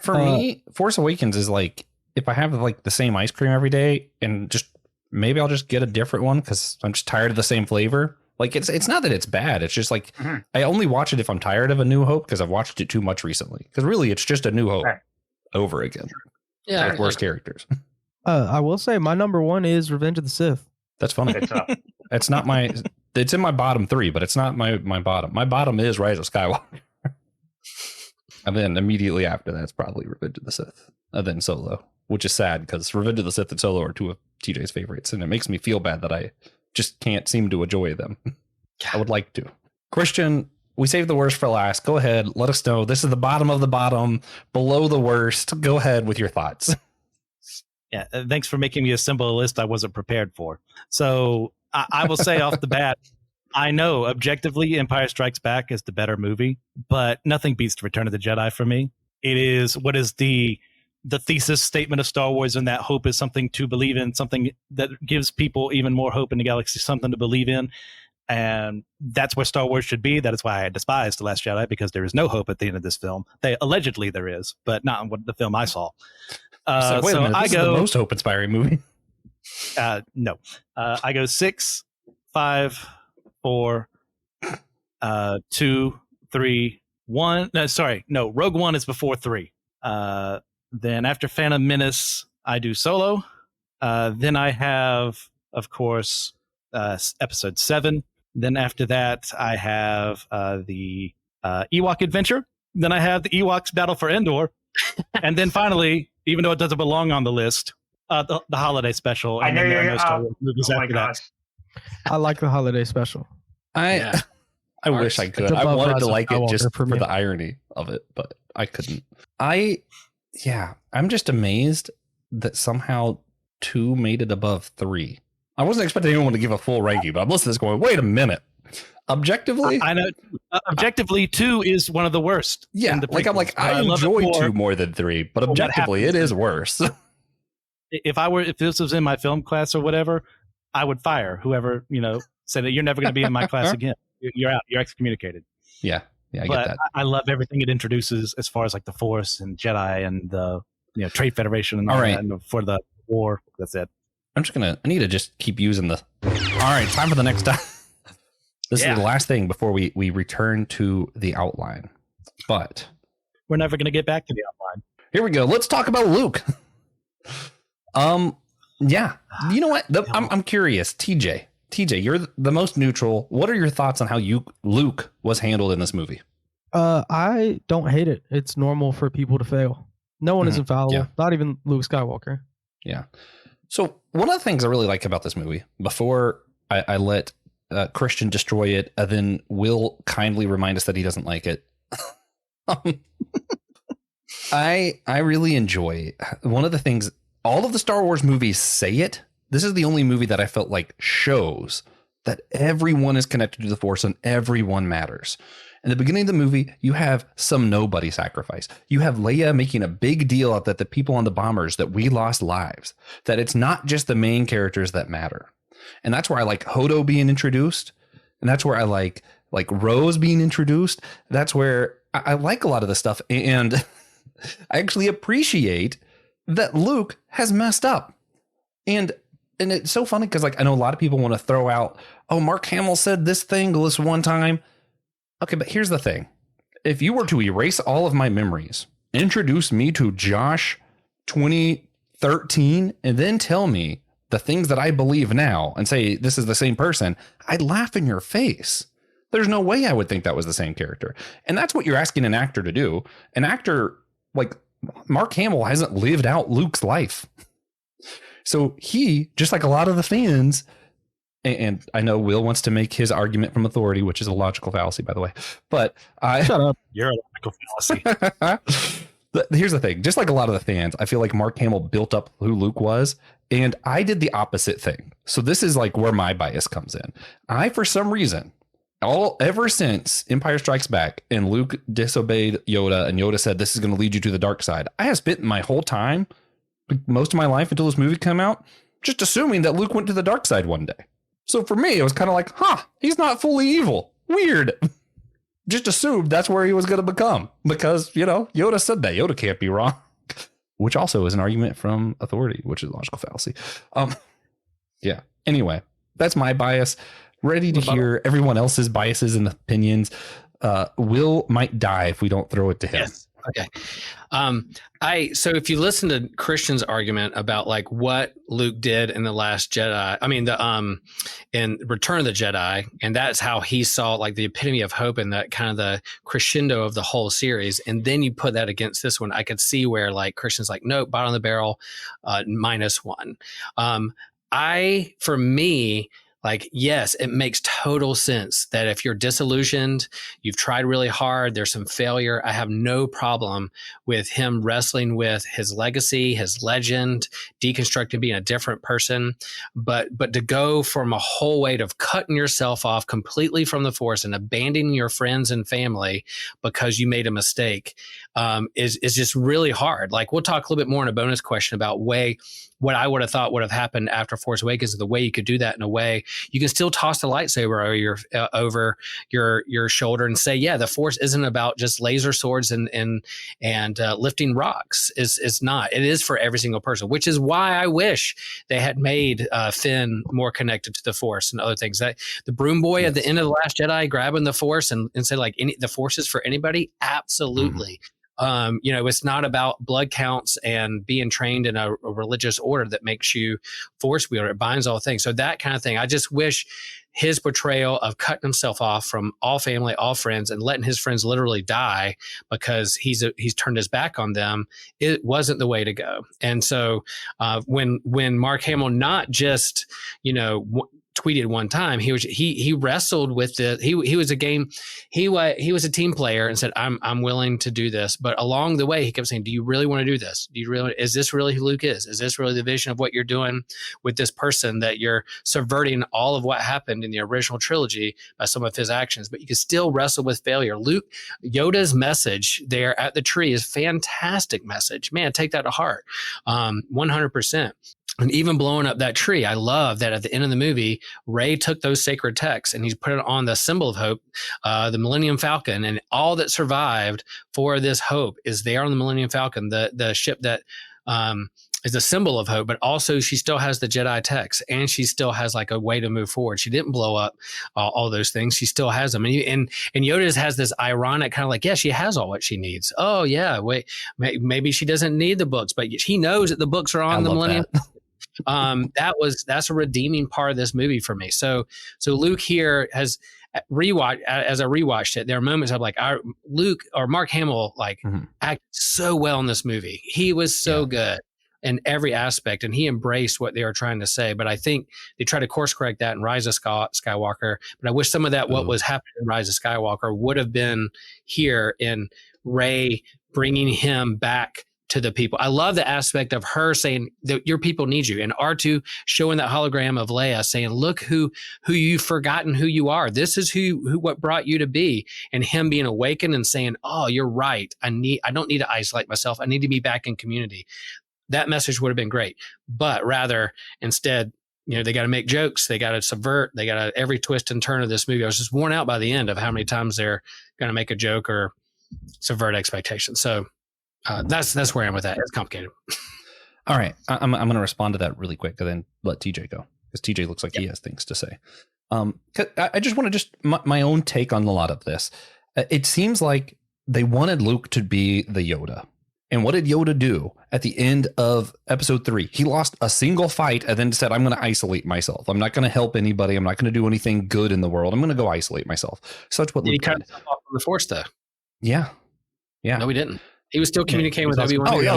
For me, Force Awakens is like, if I have like the same ice cream every day and just maybe I'll just get a different one because I'm just tired of the same flavor. Like it's not that it's bad. It's just like I only watch it if I'm tired of A New Hope because I've watched it too much recently. Because really, it's just A New Hope over again. Yeah, with worse characters. I will say my number one is Revenge of the Sith. That's funny. It's not my. It's in my bottom three, but it's not my bottom. My bottom is Rise of Skywalker, and then immediately after that, it's probably Revenge of the Sith, and then Solo, which is sad because Revenge of the Sith and Solo are two of TJ's favorites, and it makes me feel bad that I just can't seem to enjoy them. I would like to. Christian, we saved the worst for last. Go ahead. Let us know. This is the bottom of the bottom, below the worst. Go ahead with your thoughts. Yeah, thanks for making me assemble a list I wasn't prepared for. So I will say off the bat, I know objectively Empire Strikes Back is the better movie, but nothing beats Return of the Jedi for me. It is what is the thesis statement of Star Wars, and that hope is something to believe in, something that gives people even more hope in the galaxy, something to believe in. And that's where Star Wars should be. That is why I despise The Last Jedi, because there is no hope at the end of this film. Allegedly there is, but not in the film I saw. So wait a minute, this is the most hope-inspiring movie. No. I go 6, 5, 4, 2, 3, 1. No, sorry. No, Rogue One is before 3. Then after Phantom Menace, I do Solo. Then I have, of course, Episode 7. Then after that, I have the Ewok Adventure. Then I have the Ewoks Battle for Endor. And then finally, even though it doesn't belong on the list, the holiday special. And then there are no Star Wars movies after that. I like the holiday special. I wish I could. I wanted to like it just for the irony of it, but I couldn't. I'm just amazed that somehow 2 made it above 3. I wasn't expecting anyone to give a full ranking, but I'm listening to this going, wait a minute. Objectively, I know. Objectively, 2 is one of the worst. Yeah, I enjoy 2 more than 3, but objectively, it is worse. If this was in my film class or whatever, I would fire whoever said that you're never going to be in my class again. You're out. You're excommunicated. Yeah, I get that. I love everything it introduces as far as like the Force and Jedi and the Trade Federation and all right. that, and for the war. That's it. I need to just keep using the. All right, time for the next time. This is the last thing before we return to the outline. But we're never going to get back to the outline. Here we go. Let's talk about Luke. Yeah. You know what? I'm curious. TJ, you're the most neutral. What are your thoughts on how Luke was handled in this movie? I don't hate it. It's normal for people to fail. No one is infallible. Not even Luke Skywalker. Yeah. So one of the things I really like about this movie, before I let Christian destroy it, and then Will kindly remind us that he doesn't like it. I really enjoy one of the things. All of the Star Wars movies say it. This is the only movie that I felt like shows that everyone is connected to the Force and everyone matters. In the beginning of the movie, you have some nobody sacrifice. You have Leia making a big deal out that the people on the bombers, that we lost lives, that it's not just the main characters that matter. And that's where I like Hodo being introduced. And that's where I like Rose being introduced. That's where I like a lot of the stuff. And I actually appreciate that Luke has messed up. And it's so funny because I know a lot of people want to throw out, oh, Mark Hamill said this thing this one time. Okay, but here's the thing. If you were to erase all of my memories, introduce me to Josh 2013, and then tell me the things that I believe now and say this is the same person, I'd laugh in your face. There's no way I would think that was the same character. And that's what you're asking an actor to do. An actor like Mark Hamill hasn't lived out Luke's life. So he, just like a lot of the fans, and I know Will wants to make his argument from authority, which is a logical fallacy, by the way. But shut up. You're a logical fallacy. Here's the thing. Just like a lot of the fans, I feel like Mark Hamill built up who Luke was, and I did the opposite thing. So this is like where my bias comes in. I, for some reason, ever since Empire Strikes Back and Luke disobeyed Yoda and Yoda said, this is going to lead you to the dark side, I have spent my whole time, most of my life until this movie came out, just assuming that Luke went to the dark side one day. So for me, it was kind of like, he's not fully evil. Weird. Just assumed that's where he was going to become because, Yoda said that. Yoda can't be wrong, which also is an argument from authority, which is a logical fallacy. Yeah. Anyway, that's my bias. Ready to hear everyone else's biases and opinions. Will might die if we don't throw it to him. Yes. Okay. So if you listen to Christian's argument about like what Luke did in the Last Jedi, in Return of the Jedi, and that's how he saw like the epitome of hope and that kind of the crescendo of the whole series. And then you put that against this one, I could see where like Christian's like, nope, bottom of the barrel, -1. For me, like, yes, it makes total sense that if you're disillusioned, you've tried really hard, there's some failure. I have no problem with him wrestling with his legacy, his legend, deconstructing being a different person. But to go from a whole weight of cutting yourself off completely from the Force and abandoning your friends and family because you made a mistake is just really hard. Like, we'll talk a little bit more in a bonus question about what I would have thought would have happened after Force Awakens, the way you could do that in a way you can still toss the lightsaber over your shoulder and say, yeah, the Force isn't about just laser swords and lifting rocks. It's not. It is for every single person, which is why I wish they had made Finn more connected to the Force and other things. That the broom boy at the end of The Last Jedi grabbing the Force and say like the Force is for anybody. Absolutely. It's not about blood counts and being trained in a religious order that makes you Force wielder. It binds all things. So that kind of thing. I just wish his portrayal of cutting himself off from all family, all friends, and letting his friends literally die because he's turned his back on them, it wasn't the way to go. And so when Mark Hamill not just tweeted one time, he wrestled with it. He was a team player and said, I'm willing to do this. But along the way, he kept saying, do you really want to do this? Is this really who Luke is? Is this really the vision of what you're doing with this person, that you're subverting all of what happened in the original trilogy by some of his actions? But you can still wrestle with failure. Yoda's message there at the tree is fantastic message. Man, take that to heart. 100%. And even blowing up that tree, I love that at the end of the movie, Rey took those sacred texts and he's put it on the symbol of hope, the Millennium Falcon, and all that survived for this hope is there on the Millennium Falcon, the ship that is a symbol of hope, but also she still has the Jedi texts and she still has like a way to move forward. She didn't blow up all those things. She still has them. And Yoda has this ironic kind of like, yeah, she has all what she needs. Oh yeah, wait, maybe she doesn't need the books, but she knows that the books are on the Millennium. That's a redeeming part of this movie for me. So Luke here has as I rewatched it, there are moments of like Luke or Mark Hamill acted so well in this movie. He was so good in every aspect, and he embraced what they were trying to say. But I think they tried to course correct that in Rise of Skywalker. But I wish some of that what was happening in Rise of Skywalker would have been here in Rey bringing him back to the people. I love the aspect of her saying that your people need you, and R2 showing that hologram of Leia saying, look who you've forgotten who you are. This is who what brought you to be, and him being awakened and saying, oh, you're right. I don't need to isolate myself. I need to be back in community. That message would have been great, but rather instead, they got to make jokes. They got to subvert. They got to every twist and turn of this movie. I was just worn out by the end of how many times they're going to make a joke or subvert expectations. So that's where I am with that. It's complicated. All right. I'm going to respond to that really quick and then let TJ go, because TJ looks like he has things to say. I just want to my own take on a lot of this. It seems like they wanted Luke to be the Yoda. And what did Yoda do at the end of episode 3? He lost a single fight and then said, I'm going to isolate myself. I'm not going to help anybody. I'm not going to do anything good in the world. I'm going to go isolate myself. So that's what Luke did. He cut himself off from the Force, though. Yeah. No, he didn't. He was still communicating with Obi-Wan. Oh, yeah.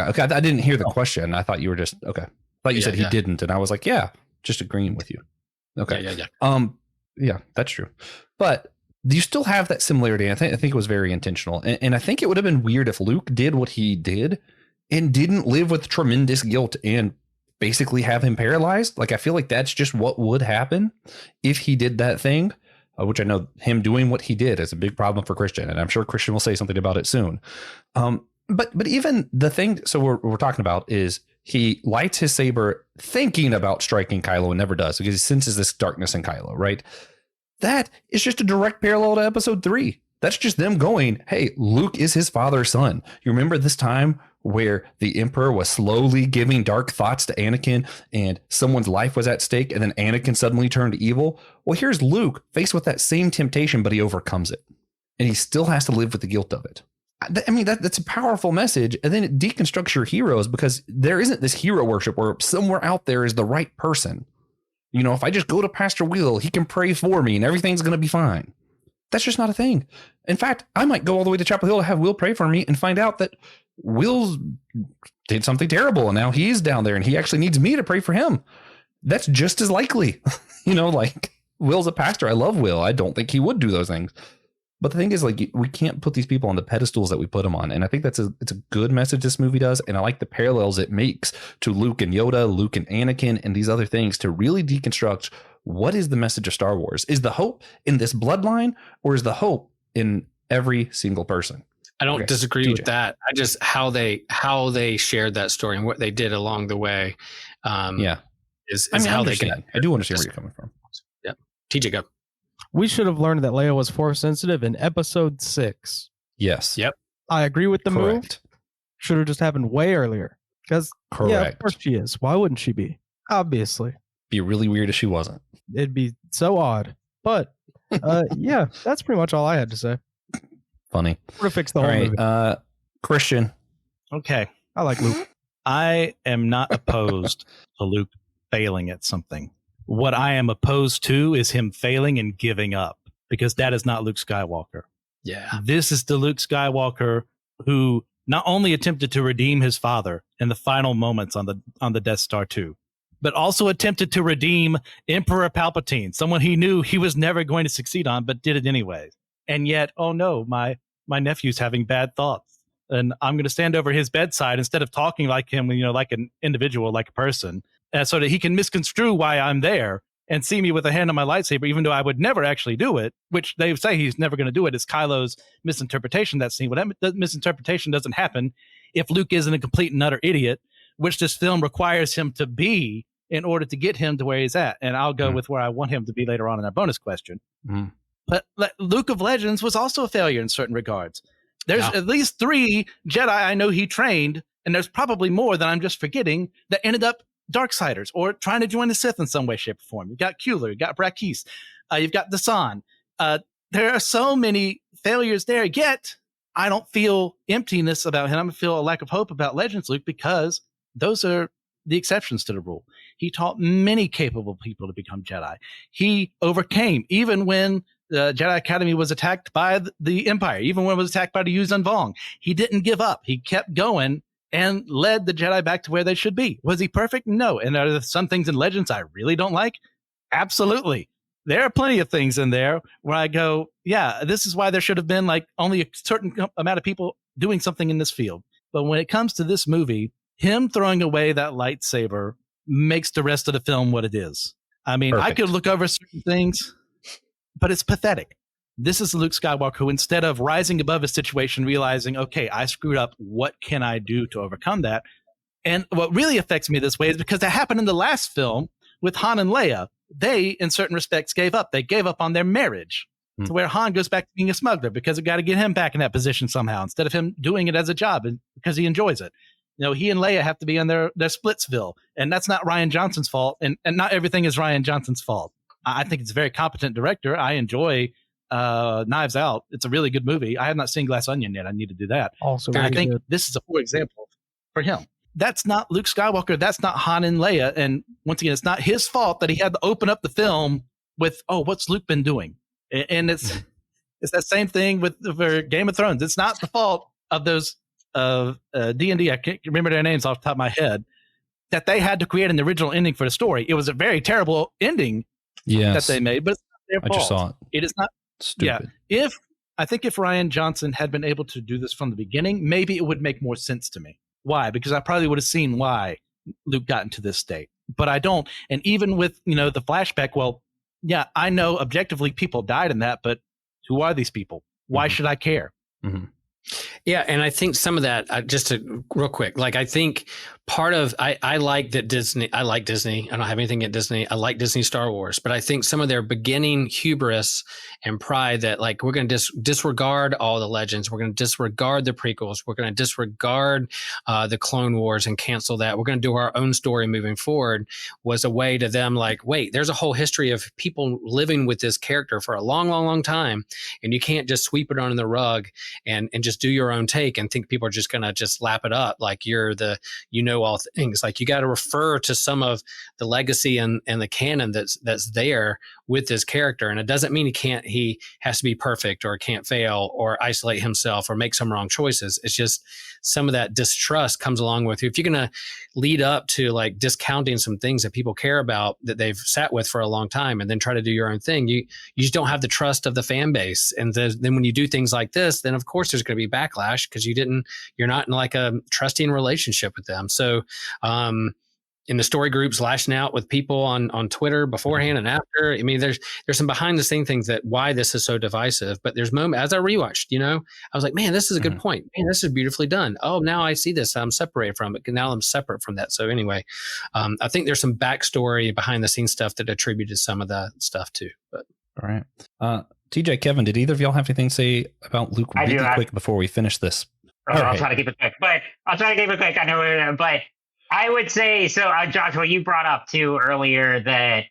Okay. I didn't hear the question. I thought you were just, okay. I thought you said he didn't. And I was like, yeah, just agreeing with you. Okay. Yeah. Yeah, that's true. But you still have that similarity. I think it was very intentional. And I think it would have been weird if Luke did what he did and didn't live with tremendous guilt and basically have him paralyzed. Like, I feel like that's just what would happen if he did that thing, which I know him doing what he did is a big problem for Christian. And I'm sure Christian will say something about it soon. But even the thing, so we're talking about is he lights his saber thinking about striking Kylo and never does because he senses this darkness in Kylo, right? That is just a direct parallel to episode 3. That's just them going, hey, Luke is his father's son. You remember this time where the Emperor was slowly giving dark thoughts to Anakin and someone's life was at stake and then Anakin suddenly turned evil? Well, here's Luke faced with that same temptation, but he overcomes it. And he still has to live with the guilt of it. I mean, that's a powerful message. And then it deconstructs your heroes because there isn't this hero worship where somewhere out there is the right person. You know, if I just go to Pastor Will, he can pray for me and everything's going to be fine. That's just not a thing. In fact, I might go all the way to Chapel Hill to have Will pray for me and find out that Will did something terrible and now he's down there and he actually needs me to pray for him. That's just as likely. You know, like, Will's a pastor. I love Will. I don't think he would do those things. But the thing is, like, we can't put these people on the pedestals that we put them on. And I think it's a good message this movie does. And I like the parallels it makes to Luke and Yoda, Luke and Anakin, and these other things to really deconstruct what is the message of Star Wars? Is the hope in this bloodline or is the hope in every single person? I don't disagree with that. I just how they shared that story and what they did along the way. Is how they get. I do understand where you're coming from. Yeah, TJ, go. We should have learned that Leia was force sensitive in episode 6. Yes. Yep. I agree with the move. Should have just happened way earlier. Because, yeah, of course she is. Why wouldn't she be? Obviously. Be really weird if she wasn't. It'd be so odd. But, yeah, that's pretty much all I had to say. Funny. Would have fixed the whole movie. Christian. Okay. I like Luke. I am not opposed to Luke failing at something. What I am opposed to is him failing and giving up, because that is not Luke Skywalker. Yeah. This is the Luke Skywalker who not only attempted to redeem his father in the final moments on the Death Star 2, but also attempted to redeem Emperor Palpatine, someone he knew he was never going to succeed on, but did it anyway. And yet, oh no, my nephew's having bad thoughts, and I'm going to stand over his bedside instead of talking like him, you know, like an individual, like a person. So that he can misconstrue why I'm there and see me with a hand on my lightsaber, even though I would never actually do it, which they say he's never going to do it. It's Kylo's misinterpretation of that scene. Well, that misinterpretation doesn't happen if Luke isn't a complete and utter idiot, which this film requires him to be in order to get him to where he's at. And I'll go with where I want him to be later on in that bonus question. But Luke of Legends was also a failure in certain regards. There's at least 3 Jedi I know he trained, and there's probably more that I'm just forgetting that ended up Darksiders or trying to join the Sith in some way, shape, or form. You've got Kueller, you've got Brakis, you've got Dasan. There are so many failures there, yet I don't feel emptiness about him. I feel a lack of hope about Legends Luke, because those are the exceptions to the rule. He taught many capable people to become Jedi. He overcame, even when the Jedi Academy was attacked by the Empire, even when it was attacked by the Yuuzhan Vong. He didn't give up. He kept going and led the Jedi back to where they should be. Was he perfect? No. And are there some things in Legends I really don't like? Absolutely. There are plenty of things in there where I go, yeah, this is why there should have been like only a certain amount of people doing something in this field. But when it comes to this movie, him throwing away that lightsaber makes the rest of the film what it is. I mean, I could look over certain things, but it's pathetic. This is Luke Skywalker who, instead of rising above his situation, realizing, okay, I screwed up. What can I do to overcome that? And what really affects me this way is because that happened in the last film with Han and Leia. They, in certain respects, gave up. They gave up on their marriage to where Han goes back to being a smuggler because it got to get him back in that position somehow instead of him doing it as a job and because he enjoys it. You know, he and Leia have to be on their Splitsville, and that's not Rian Johnson's fault. And not everything is Rian Johnson's fault. I think it's a very competent director. I enjoy Knives Out. It's a really good movie. I have not seen Glass Onion yet. I need to do that. Also, I think this is a poor example for him. That's not Luke Skywalker. That's not Han and Leia. And once again, it's not his fault that he had to open up the film with, oh, what's Luke been doing? And it's that same thing for Game of Thrones. It's not the fault of those D&D. I can't remember their names off the top of my head, that they had to create an original ending for the story. It was a very terrible ending that they made, but it's not their fault. I just saw it. It is not. Stupid. Yeah. I think if Rian Johnson had been able to do this from the beginning, maybe it would make more sense to me. Why? Because I probably would have seen why Luke got into this state. But I don't. And even with, the flashback, well, yeah, I know objectively people died in that, but who are these people? Why should I care? Mm-hmm. Yeah, and I think some of that, just to real quick, like I think part of I like that Disney. I like Disney. I don't have anything against Disney. I like Disney Star Wars, but I think some of their beginning hubris and pride that like we're going to disregard all the legends, we're going to disregard the prequels, we're going to disregard the Clone Wars and cancel that. We're going to do our own story moving forward was a way to them like, wait, there's a whole history of people living with this character for a long, long, long time, and you can't just sweep it under the rug and just do your own take and think people are just going to just lap it up like you're the all things. Like you got to refer to some of the legacy and the canon that's there with this character, and it doesn't mean he has to be perfect or can't fail or isolate himself or make some wrong choices. It's just some of that distrust comes along with you. If you're going to lead up to like discounting some things that people care about that they've sat with for a long time and then try to do your own thing, you just don't have the trust of the fan base. And then when you do things like this, then of course there's going to be backlash because you're not in like a trusting relationship with them. So, in the story groups lashing out with people on Twitter beforehand and after. I mean, there's some behind the scene things that why this is so divisive, but there's moments as I rewatched, I was like, man, this is a good point. Man, this is beautifully done. Oh, now I see this. I'm separated from it. Now I'm separate from that. So anyway, I think there's some backstory behind the scenes stuff that attributed some of that stuff too. But all right. TJ, Kevin, did either of y'all have anything to say about Luke really quick before we finish this? I'll try to keep it quick, I know, but I would say, so Joshua, you brought up too earlier that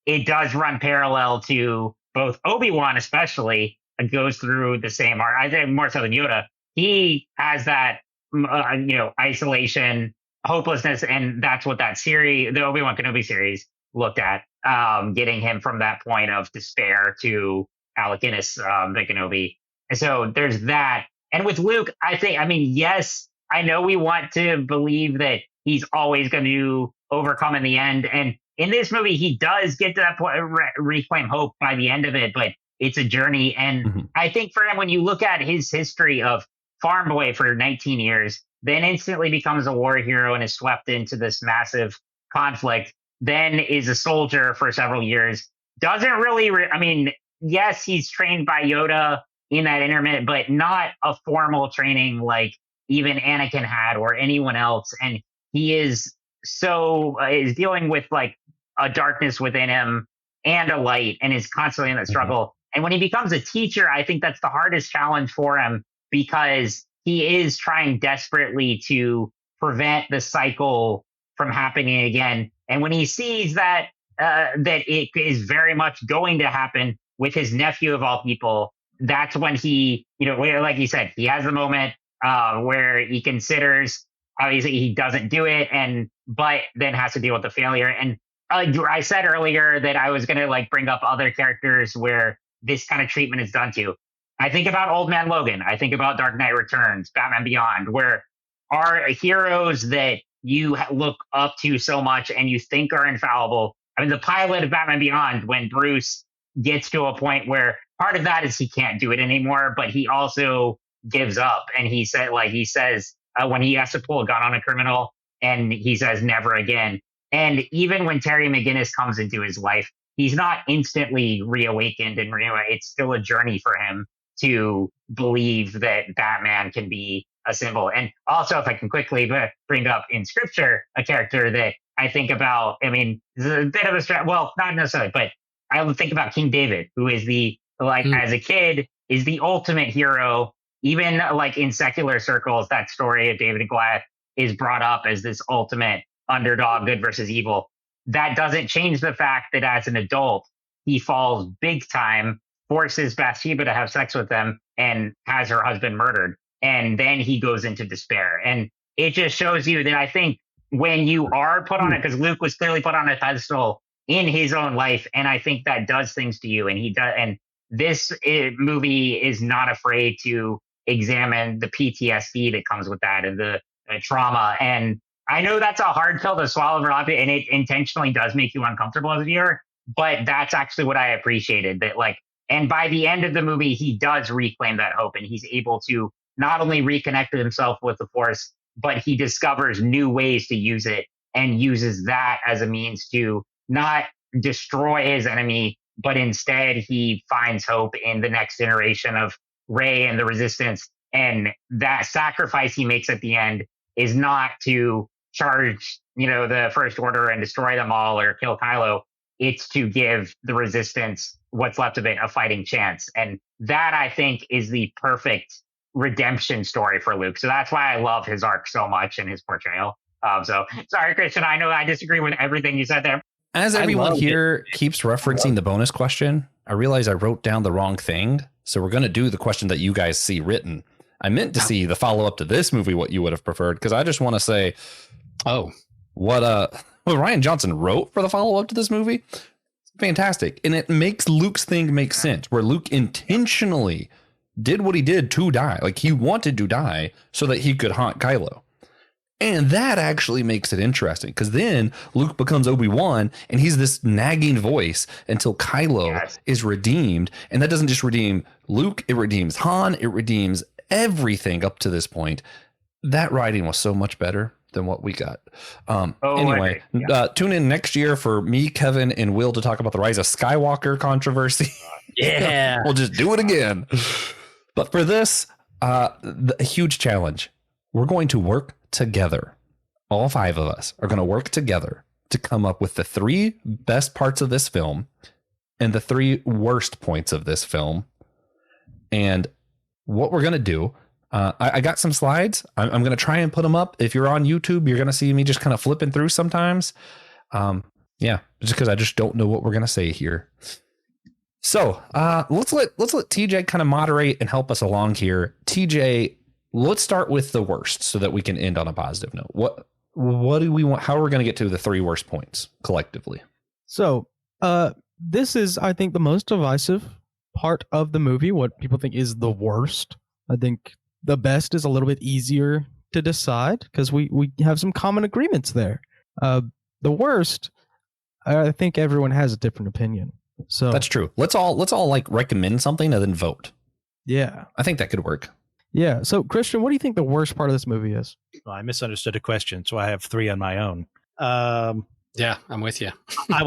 it does run parallel to both Obi-Wan, especially, and goes through the same art. I think more so than Yoda. He has that, isolation, hopelessness, and that's what that series, the Obi-Wan Kenobi series, looked at, getting him from that point of despair to Alec Guinness, the Kenobi. And so there's that. And with Luke, yes, I know we want to believe that he's always going to overcome in the end. And in this movie, he does get to that point, reclaim hope by the end of it, but it's a journey. And I think for him, when you look at his history of farm boy for 19 years, then instantly becomes a war hero and is swept into this massive conflict, then is a soldier for several years, doesn't really, yes, he's trained by Yoda in that intermittent, but not a formal training like even Anakin had or anyone else. And he is dealing with like a darkness within him and a light and is constantly in that struggle. And when he becomes a teacher, I think that's the hardest challenge for him because he is trying desperately to prevent the cycle from happening again. And when he sees that it is very much going to happen with his nephew of all people, that's when he, like you said, he has the moment where he considers, obviously he doesn't do it, but then has to deal with the failure. And I said earlier that I was going to bring up other characters where this kind of treatment is done to. I think about Old Man Logan. I think about Dark Knight Returns, Batman Beyond, where are heroes that you look up to so much and you think are infallible. The pilot of Batman Beyond, when Bruce gets to a point where part of that is he can't do it anymore, but he also gives up. And he says when he has to pull a gun on a criminal and he says never again. And even when Terry McGinnis comes into his life, he's not instantly reawakened and it's still a journey for him to believe that Batman can be a symbol. And also, if I can quickly bring up in scripture, a character that I think about, this is a bit of a well, not necessarily, but I would think about King David, who is as a kid, is the ultimate hero. Even in secular circles, that story of David and Goliath is brought up as this ultimate underdog, good versus evil. That doesn't change the fact that as an adult, he falls big time, forces Bathsheba to have sex with him, and has her husband murdered. And then he goes into despair. And it just shows you that I think when you are put on it, because Luke was clearly put on a pedestal in his own life, and I think that does things to you. And he does. And this movie is not afraid to examine the PTSD that comes with that and the trauma. And I know that's a hard pill to swallow for a lot of people, and it intentionally does make you uncomfortable as a viewer. But that's actually what I appreciated, that And by the end of the movie, he does reclaim that hope, and he's able to not only reconnect himself with the Force, but he discovers new ways to use it and uses that as a means to not destroy his enemy, but instead he finds hope in the next generation of Rey and the Resistance. And that sacrifice he makes at the end is not to charge, the First Order and destroy them all or kill Kylo. It's to give the Resistance, what's left of it, a fighting chance. And that, I think, is the perfect redemption story for Luke. So that's why I love his arc so much and his portrayal. So sorry, Christian, I know I disagree with everything you said there. As everyone here keeps referencing the bonus question, I realize I wrote down the wrong thing. So we're going to do the question that you guys see written. I meant to see the follow up to this movie, what you would have preferred, because I just want to say, what Rian Johnson wrote for the follow up to this movie, fantastic. And it makes Luke's thing make sense, where Luke intentionally did what he did to die. Like, he wanted to die so that he could haunt Kylo. And that actually makes it interesting, because then Luke becomes Obi-Wan and he's this nagging voice until Kylo is redeemed. And that doesn't just redeem Luke, it redeems Han, it redeems everything up to this point. That writing was so much better than what we got. Anyway, tune in next year for me, Kevin, and Will to talk about the Rise of Skywalker controversy. Yeah. We'll just do it again. But for this, a huge challenge. We're going to work together. All 5 of us are going to work together to come up with the 3 best parts of this film and the 3 worst points of this film. And what we're going to do, I got some slides. I'm going to try and put them up. If you're on YouTube, you're going to see me just kind of flipping through sometimes. Just because I just don't know what we're going to say here. So let's let TJ kind of moderate and help us along here. TJ, let's start with the worst so that we can end on a positive note. What do we want? How are we going to get to the 3 worst points collectively? So this is, I think, the most divisive part of the movie. What people think is the worst. I think the best is a little bit easier to decide because we have some common agreements there. The worst, I think everyone has a different opinion. So that's true. Let's all like recommend something and then vote. Yeah, I think that could work. Yeah. So, Christian, what do you think the worst part of this movie is? Well, I misunderstood a question, so I have 3 on my own. Yeah, I'm with you. I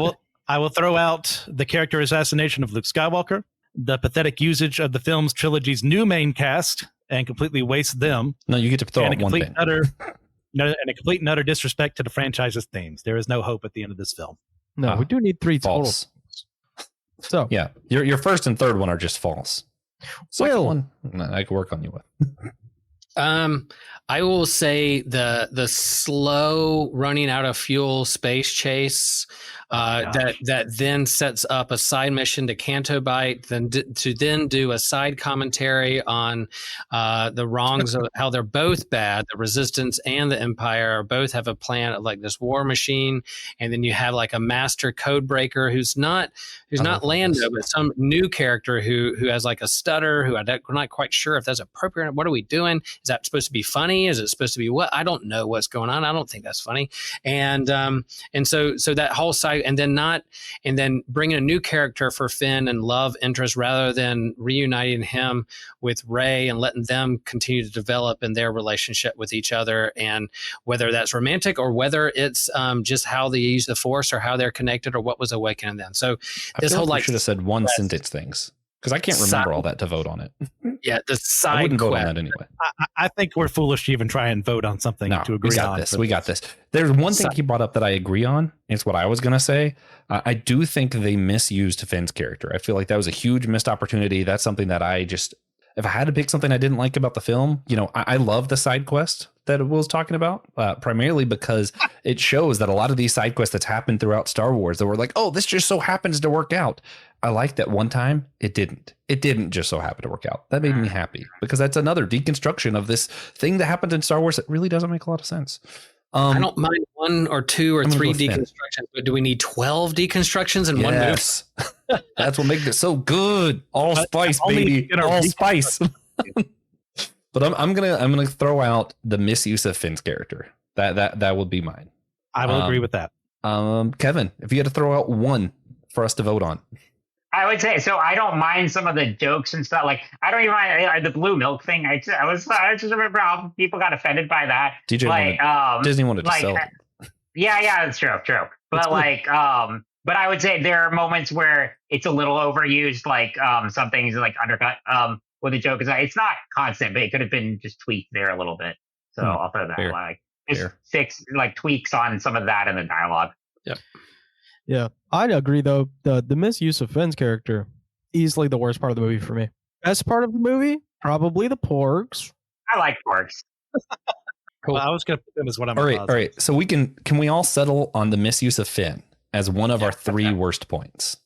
will throw out the character assassination of Luke Skywalker, the pathetic usage of the film's trilogy's new main cast, and completely waste them. No, you get to throw out one thing. And a complete and utter disrespect to the franchise's themes. There is no hope at the end of this film. No, we do need 3 false. total. So yeah, your first and third one are just false. Second one, I can work on you with. I will say the slow running out of fuel space chase that then sets up a side mission to Canto Bight, then to do a side commentary on the wrongs of how they're both bad. The Resistance and the Empire both have a plan of like this war machine, and then you have like a master code breaker who's not Lando, but some new character who has like a stutter. Who I'm not quite sure if that's appropriate. What are we doing? Is that supposed to be funny? Is it supposed to be what? I don't know what's going on. I don't think that's funny. And so that whole side, and then bringing a new character for Finn and love interest rather than reuniting him with Rey and letting them continue to develop in their relationship with each other, and whether that's romantic or whether it's just how they use the Force or how they're connected or what was awakening them. So this whole should have said one sentence things. Because I can't remember all that to vote on it. Yeah, the side I wouldn't vote on that anyway. I think we're foolish to even try and vote on something to agree on. We got this. There's one thing he brought up that I agree on. It's what I was going to say. I do think they misused Finn's character. I feel like that was a huge missed opportunity. That's something that if I had to pick something I didn't like about the film, I love the side quest that Will was talking about, primarily because it shows that a lot of these side quests that's happened throughout Star Wars that were like, oh, this just so happens to work out. I like that one time it didn't. It didn't just so happen to work out. That made me happy because that's another deconstruction of this thing that happened in Star Wars that really doesn't make a lot of sense. I don't mind 1 or 2 or 3 deconstructions, but do we need 12 deconstructions in one movie? That's what makes it so good. All spice, baby. All spice. But I'm gonna throw out the misuse of Finn's character. That would be mine. I will agree with that. Kevin, if you had to throw out one for us to vote on. I would say so. I don't mind some of the jokes and stuff. Like I don't even mind the blue milk thing. I just remember how people got offended by that. DJ Disney wanted to sell it. Yeah, that's true. But but I would say there are moments where it's a little overused. Like some things like undercut with the joke. It's not constant, but it could have been just tweaked there a little bit. So I'll throw that like just 6 like tweaks on some of that in the dialogue. Yep. Yeah, I'd agree though. The misuse of Finn's character, easily the worst part of the movie for me. Best part of the movie, probably the porgs. I like porgs. Cool. Well, I was going to put them as one of my all right. So can we all settle on the misuse of Finn as one of our 3 worst points?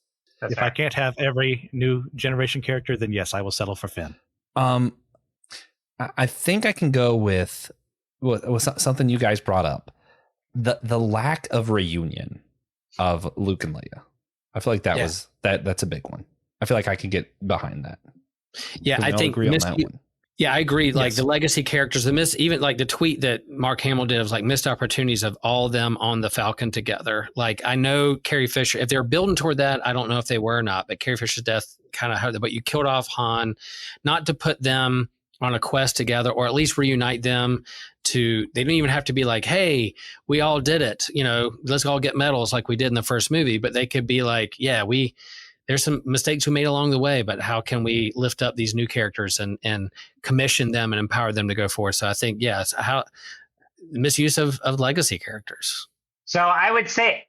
If I can't have every new generation character, then yes, I will settle for Finn. I think I can go with something you guys brought up. The lack of reunion of Luke and Leia. I feel like that's a big one. I feel like I could get behind that. Yeah, I think agree on that one. Yeah, I agree. Like the legacy characters, even like the tweet that Mark Hamill did was like missed opportunities of all of them on the Falcon together. Like I know Carrie Fisher, if they're building toward that, I don't know if they were or not, but Carrie Fisher's death kind of hurt them. But you killed off Han, not to put them on a quest together or at least reunite them they don't even have to be like, hey, we all did it. Let's all get medals like we did in the first movie. But they could be like, yeah, there's some mistakes we made along the way, but how can we lift up these new characters and commission them and empower them to go forward? So I think, yes, how misuse of legacy characters. So I would say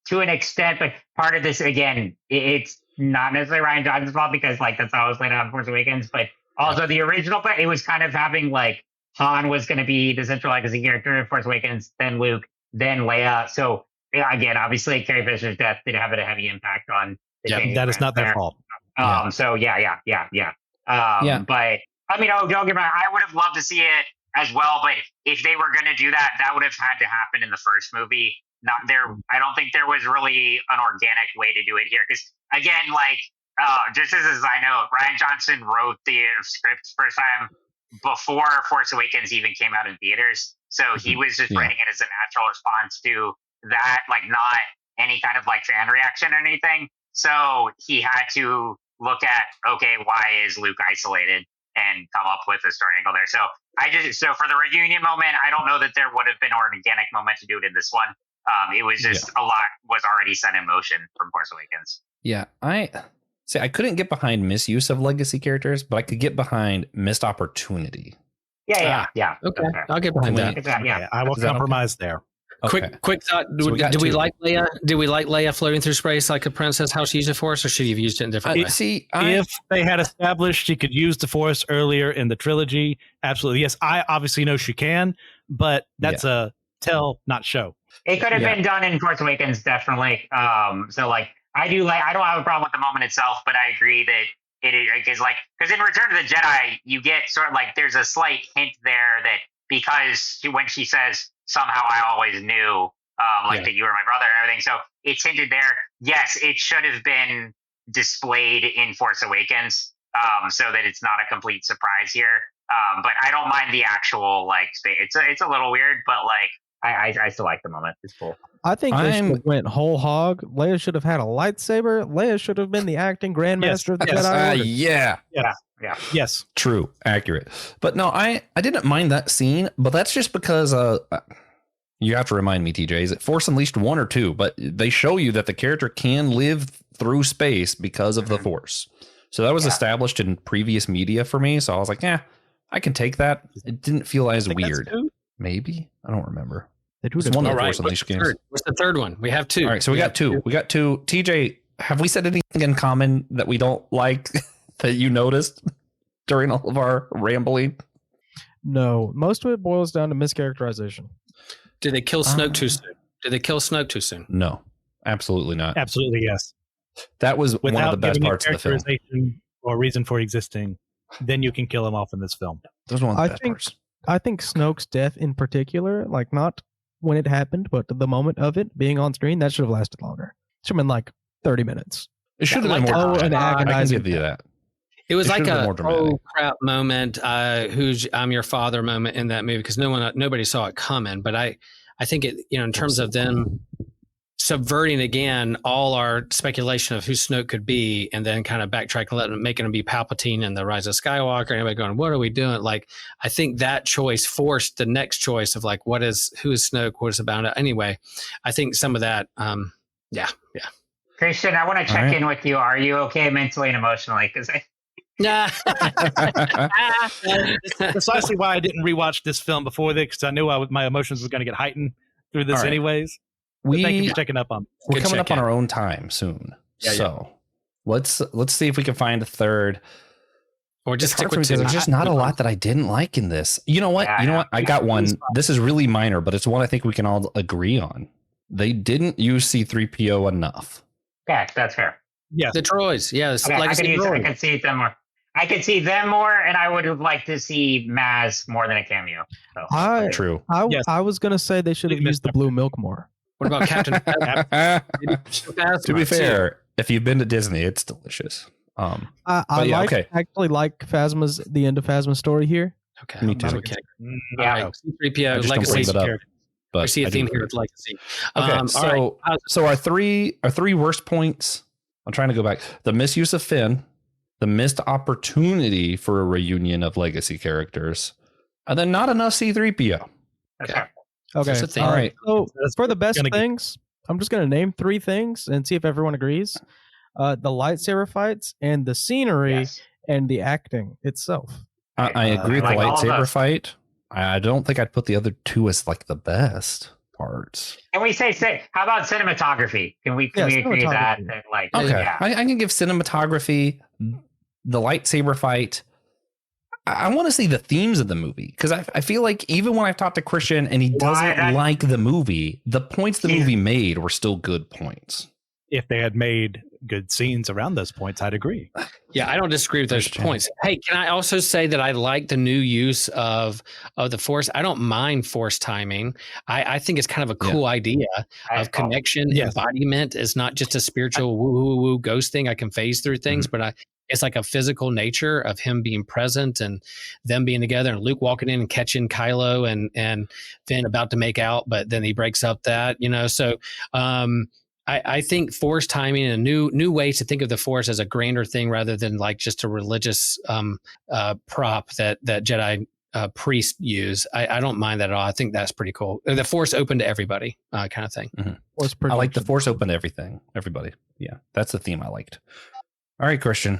to an extent, but part of this, again, it's not necessarily Rian Johnson's fault because like that's how it was laid out in Force Awakens, but also the original, it was kind of having like Han was going to be the central legacy character in Force Awakens, then Luke, then Leia. So again, obviously Carrie Fisher's death did have a heavy impact on that is not their fault. So yeah. But I mean, don't get me wrong, I would have loved to see it as well. But if they were going to do that, that would have had to happen in the first movie. I don't think there was really an organic way to do it here. Because again, like just as I know, Rian Johnson wrote the script first time before Force Awakens even came out in theaters. So he was just writing it as a natural response to that, like not any kind of like fan reaction or anything. So he had to look at, okay, why is Luke isolated and come up with a story angle there. So for the reunion moment, I don't know that there would have been an organic moment to do it in this one. It was just a lot was already set in motion from Force Awakens. Yeah, I couldn't get behind misuse of legacy characters, but I could get behind missed opportunity. Yeah. Okay, I'll get behind that. Yeah, I will compromise there. Okay. Quick thought. Do we like Leia? Do we like Leia floating through space like a princess? How she used the Force, or should you have used it in a different way? If they had established she could use the Force earlier in the trilogy, absolutely. Yes, I obviously know she can, but that's a tell, not show. It could have been done in Force Awakens, definitely. So like, I don't have a problem with the moment itself, but I agree that it is like, because in Return of the Jedi, you get sort of like, there's a slight hint there that because when she says, somehow I always knew that you were my brother and everything. So it's hinted there. Yes, it should have been displayed in Force Awakens so that it's not a complete surprise here. But I don't mind the actual like it's a little weird, but like I still like the moment. It's cool. I think they should have went whole hog. Leia should have had a lightsaber. Leia should have been the acting grandmaster of the Jedi Order. Yeah. Yes. True. Accurate. But no, I didn't mind that scene, but that's just because you have to remind me, TJ, is it Force Unleashed 1 or 2? But they show you that the character can live through space because of the Force. So that was established in previous media for me. So I was like, I can take that. It didn't feel as weird. Maybe. I don't remember. It's one of the Force Unleashed games. What's the third one? We have 2. All right, so we got 2. We got 2. TJ, have we said anything in common that we don't like that you noticed during all of our rambling? No, most of it boils down to mischaracterization. Did they kill Snoke too soon? No, absolutely not. Absolutely, yes. That was one of the best parts of the film. Or reason for existing, then you can kill him off in this film. That was one of the best parts. I think Snoke's death in particular, like not when it happened, but the moment of it being on screen, that should have lasted longer. It should have been like 30 minutes. It should have been more dramatic. I can give you that. It was like a oh crap moment, I'm your father moment in that movie because nobody saw it coming. But I think it, in terms of them subverting again all our speculation of who Snoke could be, and then kind of backtrack, making him be Palpatine in the Rise of Skywalker. And everybody going, "What are we doing?" Like, I think that choice forced the next choice of like, who is Snoke? What is about it? Anyway, I think some of that, yeah. Christian, I want to check in with you. Are you okay mentally and emotionally? Because precisely why I didn't rewatch this film before this, because I knew my emotions were going to get heightened through this anyways. Thank you for checking up on me. We're coming up on our own time soon. Let's see if we can find a third. Or just stick with two. There's just not a lot that I didn't like in this. You know what? I got one. This is really minor, but it's one I think we can all agree on. They didn't use C-3PO enough. Yeah, that's fair. Yeah, the droids. Yes, okay, I could see them more. I could see them more, and I would like to see Maz more than a cameo. So. True. I was gonna say they should have used the blue milk more. What about Captain? To be fair, if you've been to Disney, it's delicious. I actually like the end of Phasma's story here. Okay, me too. Okay. Yeah, C-3PO legacy. But we see a theme here with legacy. Okay, so our three worst points. I'm trying to go back. The misuse of Finn, the missed opportunity for a reunion of legacy characters, and then not enough C-3PO. Okay. Okay. All right. So for the best things, I'm just going to name 3 things and see if everyone agrees. The lightsaber fights and the scenery and the acting itself. I agree with the lightsaber fight. I don't think I'd put the other 2 as like the best parts. Can we say how about cinematography? Can we agree that like I can give cinematography, the lightsaber fight. I want to see the themes of the movie, because I feel like even when I've talked to Christian and he doesn't like the movie, the points the movie made were still good points. If they had made good scenes around those points, I'd agree. Yeah, I don't disagree with those points. Hey, can I also say that I like the new use of the Force? I don't mind Force timing. I think it's kind of a cool idea of connection. Embodiment is not just a spiritual woo ghost thing. I can phase through things, but it's like a physical nature of him being present and them being together, and Luke walking in and catching Kylo and Finn about to make out, but then he breaks up that, So I think Force timing and new ways to think of the Force as a grander thing rather than like just a religious prop that Jedi priests use. I don't mind that at all. I think that's pretty cool. The Force open to everybody kind of thing. Mm-hmm. I like the Force open to everybody. Yeah, that's the theme I liked. All right, Christian.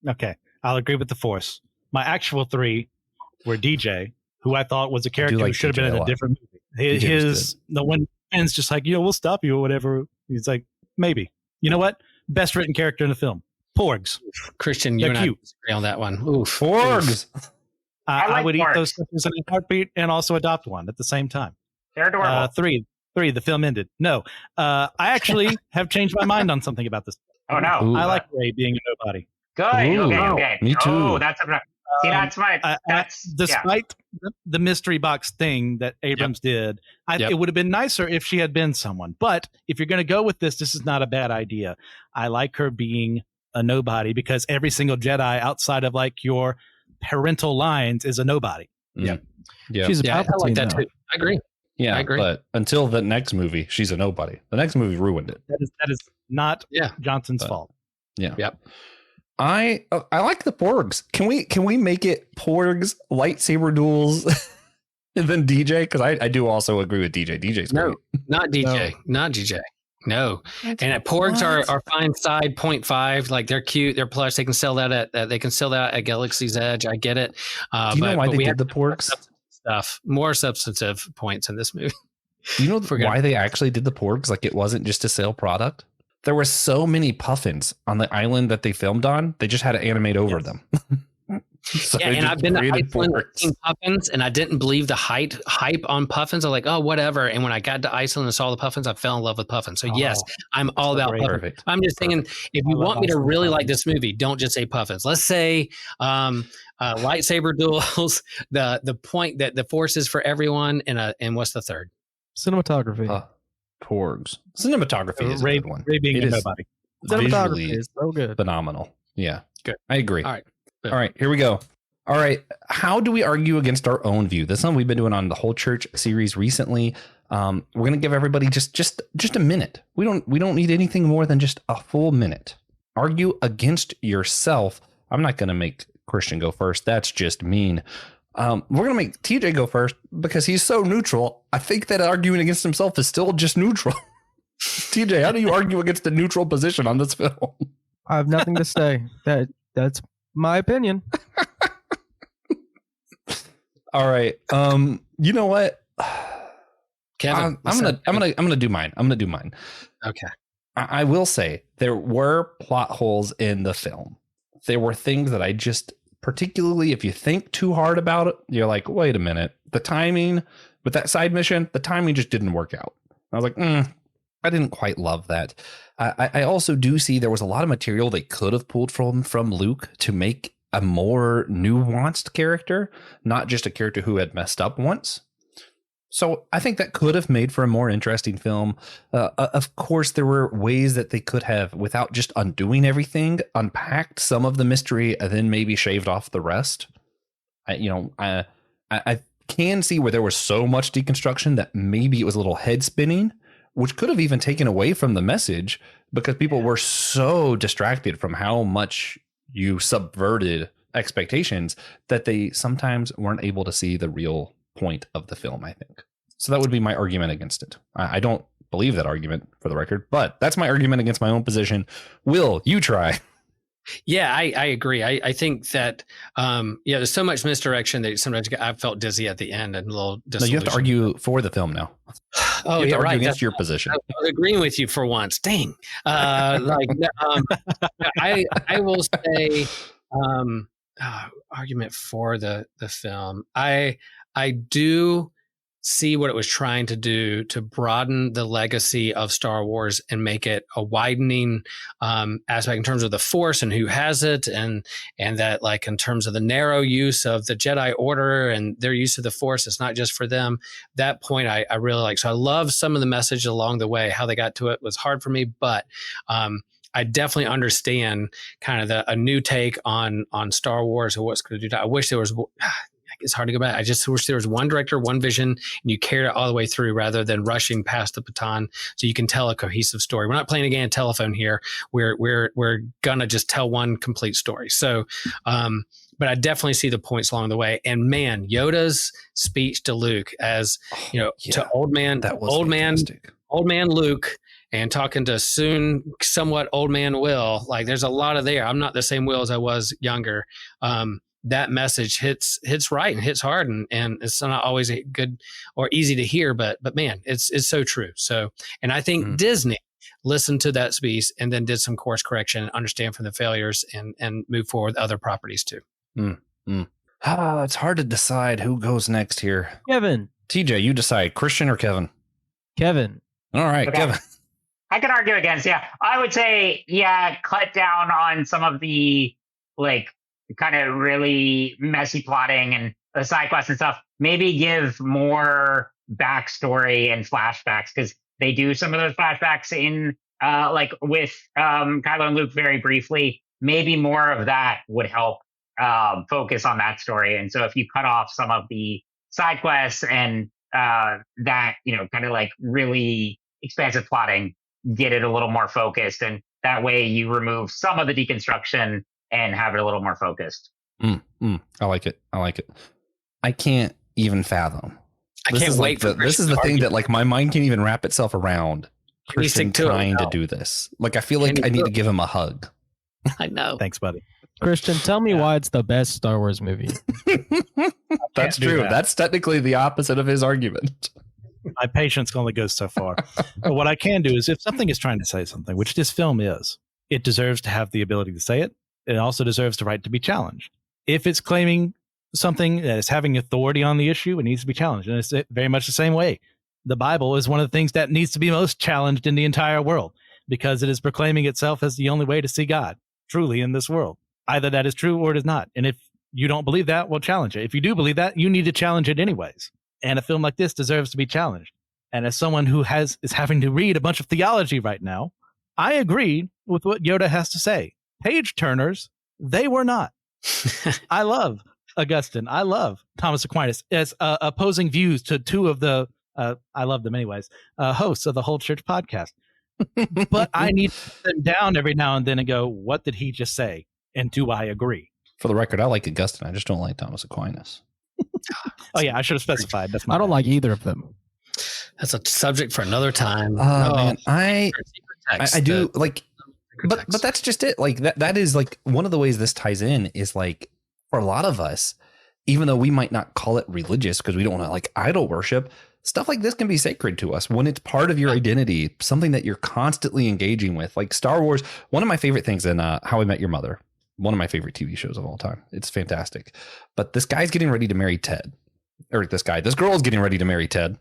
Okay, I'll agree with the Force. My actual 3 were DJ, who I thought was a character who should have been in a different movie. The one Finn's just like, we'll stop you or whatever. He's like, maybe. You know what? Best written character in the film. Porgs. Christian, you and I disagree on that one. Oof. Porgs. I would eat those suckers in a heartbeat and also adopt one at the same time. They're adorable. 3, the film ended. No, I actually have changed my mind on something about this. Oh, no. Ooh. I like Rey being a nobody. Good. Okay. Me too. Oh, that's despite the mystery box thing that Abrams did, it would have been nicer if she had been someone. But if you're going to go with this is not a bad idea. I like her being a nobody because every single Jedi outside of like your parental lines is a nobody. Yeah. She's a I like that too. I agree. Yeah, I agree. But until the next movie, she's a nobody. The next movie ruined it. That is not Johnson's fault. Yeah. Yep. I like the Porgs. Can we make it Porgs lightsaber duels and then DJ? Because I do also agree with DJ. DJ's great. Not DJ. No. Not DJ. No. And Porgs are fine side 0.5. Like they're cute. They're plush. They can sell that at Galaxy's Edge. I get it. Do you know why they did the Porgs? More substantive points in this movie. Do you know why they actually did the Porgs? Like it wasn't just to sell product. There were so many puffins on the island that they filmed on. They just had to animate over them. And I've been to Iceland seen puffins, and I didn't believe the hype on puffins. I'm like, oh, whatever. And when I got to Iceland and saw the puffins, I fell in love with puffins. So yes, I'm all about puffins. Perfect. I'm just thinking, if you want me to really like this movie, don't just say puffins. Let's say lightsaber duels. The point that the Force is for everyone, and what's the third? Cinematography. Porgs. Cinematography is a good one. Ray being nobody. Cinematography is so good. Phenomenal. Yeah. Good. I agree. All right. All right. Here we go. All right. How do we argue against our own view? This is something we've been doing on the whole church series recently. We're going to give everybody just a minute. We don't need anything more than just a full minute. Argue against yourself. I'm not going to make Christian go first. That's just mean. We're going to make TJ go first because he's so neutral. I think that arguing against himself is still just neutral. TJ, how do you argue against a neutral position on this film? I have nothing to say. That's my opinion. All right. You know what? Kevin, I'm gonna do mine. Okay. I will say there were plot holes in the film. There were things that I just, particularly if you think too hard about it, you're like, wait a minute. The timing with that side mission, the timing just didn't work out. I was like, I didn't quite love that. I also do see there was a lot of material they could have pulled from Luke to make a more nuanced character, not just a character who had messed up once. So I think that could have made for a more interesting film. Of course, there were ways that they could have, without just undoing everything, unpacked some of the mystery and then maybe shaved off the rest. I can see where there was so much deconstruction that maybe it was a little head spinning, which could have even taken away from the message because people were so distracted from how much you subverted expectations that they sometimes weren't able to see the real point of the film, I think. So that would be my argument against it. I don't believe that argument, for the record, but that's my argument against my own position. Will, you try. Yeah, I agree. I think that, there's so much misdirection that sometimes I felt dizzy at the end and a little No, you have to argue for the film now. Oh, you have to argue right. against your position. I was agreeing with you for once. Dang. I will say, argument for the film. I do see what it was trying to do to broaden the legacy of Star Wars and make it a widening aspect in terms of the Force and who has it, and that, like, in terms of the narrow use of the Jedi Order and their use of the Force, it's not just for them. That point I really like. So I love some of the message along the way. How they got to it was hard for me, but I definitely understand kind of a new take on Star Wars or what's going to do. I wish there was. It's hard to go back. I just wish there was one director, one vision, and you carried it all the way through rather than rushing past the baton so you can tell a cohesive story. We're not playing a game of telephone here. We're gonna just tell one complete story. So, but I definitely see the points along the way. And man, Yoda's speech to Luke as, to old man Luke, and talking to soon somewhat old man Will, like there's a lot of there. I'm not the same Will as I was younger. That message hits right and hits hard, and it's not always good or easy to hear, but man, it's so true. So, and I think Disney listened to that speech and then did some course correction and understand from the failures and move forward with other properties too. It's hard to decide who goes next here. Kevin. TJ, you decide. Christian or Kevin? Kevin. All right, Okay. Kevin. I could argue against, I would say, cut down on some of the, kind of really messy plotting and the side quests and stuff. Maybe give more backstory and flashbacks, because they do some of those flashbacks in, with Kylo and Luke very briefly. Maybe more of that would help focus on that story. And so if you cut off some of the side quests and that, kind of like really expansive plotting, get it a little more focused, and that way you remove some of the deconstruction and have it a little more focused. I like it. I can't even fathom. I can't wait for this is the thing that, like, my mind can't even wrap itself around. Christian trying to do this. Like, I feel like I need to give him a hug. I know. Thanks, buddy. Christian, tell me why it's the best Star Wars movie. That's true. That's technically the opposite of his argument. My patience only goes so far. But what I can do is, if something is trying to say something, which this film is, it deserves to have the ability to say it. It also deserves the right to be challenged. If it's claiming something that is having authority on the issue, it needs to be challenged. And it's very much the same way. The Bible is one of the things that needs to be most challenged in the entire world, because it is proclaiming itself as the only way to see God truly in this world. Either that is true or it is not. And if you don't believe that, well, challenge it. If you do believe that, you need to challenge it anyways. And a film like this deserves to be challenged. And as someone who is having to read a bunch of theology right now, I agree with what Yoda has to say. Page turners, they were not. I love Augustine. I love Thomas Aquinas as opposing views to two of the, I love them anyways, hosts of the Whole Church podcast. But I need to put them down every now and then and go, what did he just say? And do I agree? For the record, I like Augustine. I just don't like Thomas Aquinas. Oh, yeah, I should have specified. That's my I don't bad. like either of them. That's a subject for another time. Man, I do The like, secret but text. that's just it. Like that is like one of the ways this ties in is like for a lot of us, even though we might not call it religious because we don't want to like idol worship, stuff like this can be sacred to us when it's part of your identity, something that you're constantly engaging with. Like Star Wars, one of my favorite things in How I Met Your Mother, one of my favorite TV shows of all time. It's fantastic. But this guy's getting ready to marry Ted. Or this girl is getting ready to marry Ted.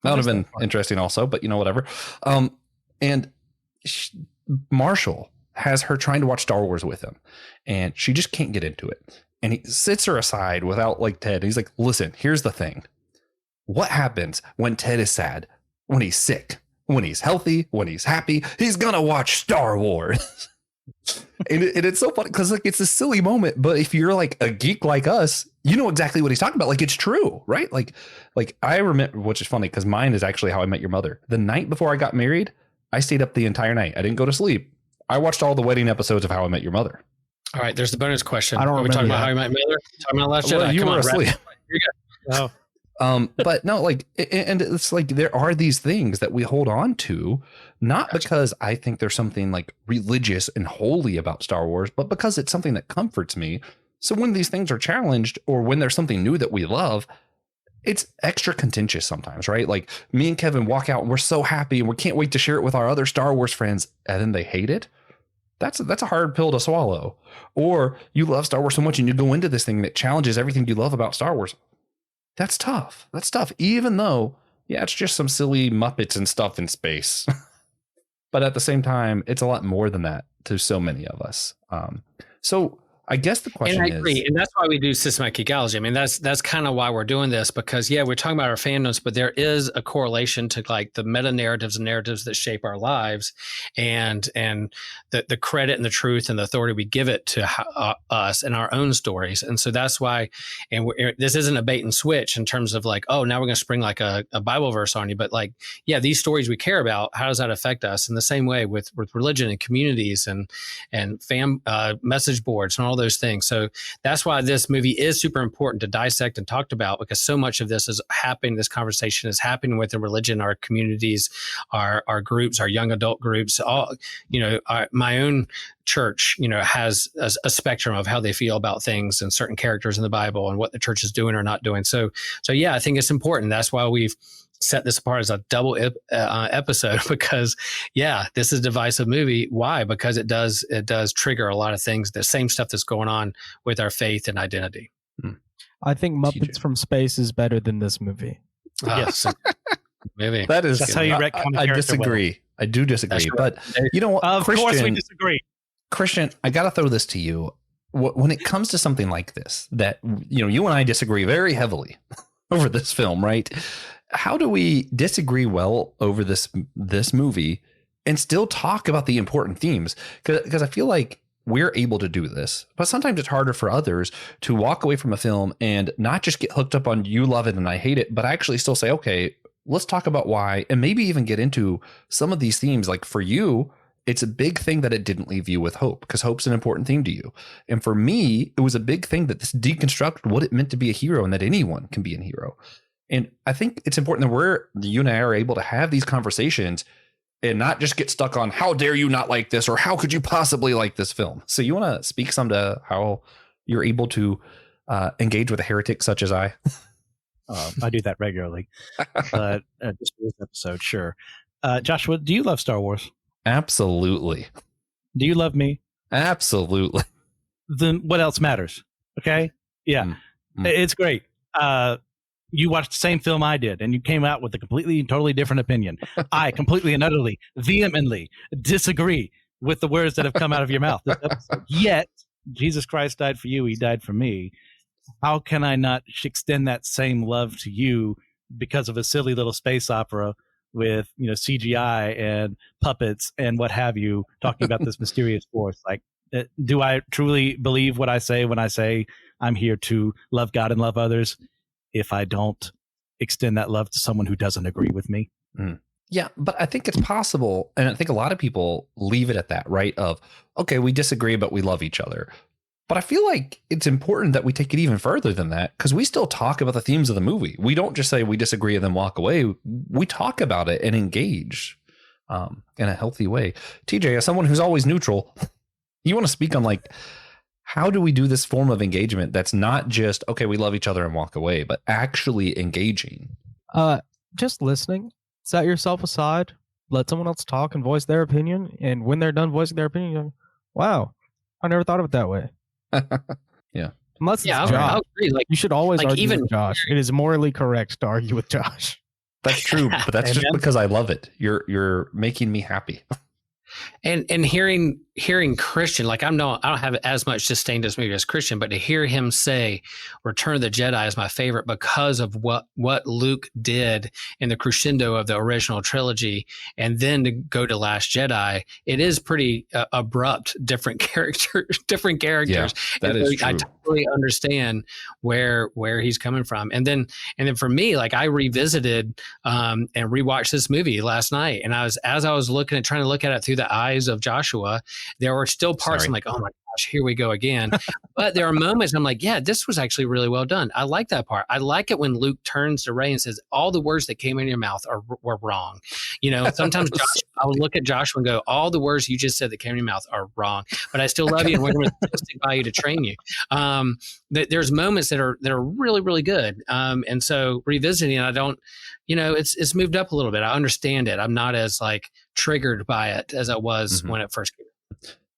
That would have been interesting also, but whatever. And Marshall has her trying to watch Star Wars with him, and she just can't get into it. And he sits her aside without like Ted. He's like, listen, here's the thing. What happens when Ted is sad, when he's sick, when he's healthy, when he's happy? He's going to watch Star Wars. and it's so funny because like it's a silly moment, but if you're like a geek like us, you know exactly what he's talking about. Like it's true, right? Like I remember, which is funny because mine is actually How I Met Your Mother. The night before I got married, I stayed up the entire night. I didn't go to sleep. I watched all the wedding episodes of How I Met Your Mother. All right, there's the bonus question. I don't Are we talking remember about that. How You Met Mother? Talking about Last Jedi? Well, you Come were on, wrap asleep. it up. Here you go. Oh, But no, like, and it's like there are these things that we hold on to, not because I think there's something like religious and holy about Star Wars, but because it's something that comforts me. So when these things are challenged or when there's something new that we love, it's extra contentious sometimes, right? Like me and Kevin walk out and we're so happy and we can't wait to share it with our other Star Wars friends, and then they hate it. That's a hard pill to swallow. Or you love Star Wars so much and you go into this thing that challenges everything you love about Star Wars. That's tough. That's tough. Even though, yeah, it's just some silly Muppets and stuff in space. But at the same time, it's a lot more than that to so many of us. So I guess the question and I agree, and that's why we do systematic geekology. I mean, that's kind of why we're doing this, because we're talking about our fandoms, but there is a correlation to like the meta narratives and narratives that shape our lives, and the credit and the truth and the authority we give it to us and our own stories. And so that's why, and this isn't a bait and switch in terms of like, oh, now we're going to spring like a Bible verse on you, but like, these stories we care about, how does that affect us? In the same way with religion and communities and message boards and all those things. So that's why this movie is super important to dissect and talk about, because so much of this is happening. This conversation is happening within religion, our communities, our groups, our young adult groups. All my own church, has a spectrum of how they feel about things and certain characters in the Bible and what the church is doing or not doing. So I think it's important. That's why we've set this apart as a double episode, because this is a divisive movie. Why? Because it does trigger a lot of things, the same stuff that's going on with our faith and identity. I think Muppets from Space is better than this movie. Yes. Maybe That's how you retcon a I character disagree. I do disagree. That's But you know what? Of course we disagree. Christian, I got to throw this to you. When it comes to something like this, that, you and I disagree very heavily over this film, right? How do we disagree well over this movie and still talk about the important themes? Because I feel like we're able to do this, but sometimes it's harder for others to walk away from a film and not just get hooked up on you love it and I hate it, but actually still say, okay, let's talk about why, and maybe even get into some of these themes. Like for you, it's a big thing that it didn't leave you with hope, because hope's an important theme to you. And for me, it was a big thing that this deconstructed what it meant to be a hero and that anyone can be a hero. And I think it's important that you and I are able to have these conversations and not just get stuck on how dare you not like this or how could you possibly like this film. So you want to speak some to how you're able to engage with a heretic such as I? I do that regularly, but just for this episode, sure. Joshua, do you love Star Wars? Absolutely. Do you love me? Absolutely. Then what else matters? Okay. Yeah. It's great. You watched the same film I did, and you came out with a completely and totally different opinion. I completely and utterly, vehemently disagree with the words that have come out of your mouth. Yet, Jesus Christ died for you. He died for me. How can I not extend that same love to you because of a silly little space opera with CGI and puppets and what have you, talking about this mysterious force? Like, do I truly believe what I say when I say I'm here to love God and love others. If I don't extend that love to someone who doesn't agree with me. Yeah, but I think it's possible. And I think a lot of people leave it at that, right? Of, okay, we disagree, but we love each other. But I feel like it's important that we take it even further than that, because we still talk about the themes of the movie. We don't just say we disagree and then walk away. We talk about it and engage in a healthy way. TJ, as someone who's always neutral, you want to speak on like, how do we do this form of engagement that's not just, okay, we love each other and walk away, but actually engaging? Just listening. Set yourself aside. Let someone else talk and voice their opinion. And when they're done voicing their opinion, you're like, wow, I never thought of it that way. Yeah. Unless it's I'll Josh. agree. Like, You should always like argue even- with Josh. It is morally correct to argue with Josh. That's true, but that's just because I love it. You're making me happy. And hearing Christian, like I don't have as much disdain to this movie as Christian, but to hear him say Return of the Jedi is my favorite because of what Luke did in the crescendo of the original trilogy, and then to go to Last Jedi, it is pretty abrupt, different characters. Yeah, that is true. I totally understand where he's coming from. And then for me, like I revisited and rewatched this movie last night, and as I was trying to look at it through the eyes of Joshua, there were still parts I'm like, oh my gosh, here we go again. But there are moments I'm like, yeah, this was actually really well done. I like that part. I like it when Luke turns to Rey and says, all the words that came in your mouth were wrong. You know, sometimes I would look at Joshua and go, all the words you just said that came in your mouth are wrong, but I still love you and we're going to stick by you to train you. There's moments that are really, really good. And so revisiting, I don't, you know, it's moved up a little bit. I understand it. I'm not as like triggered by it as I was when it first came.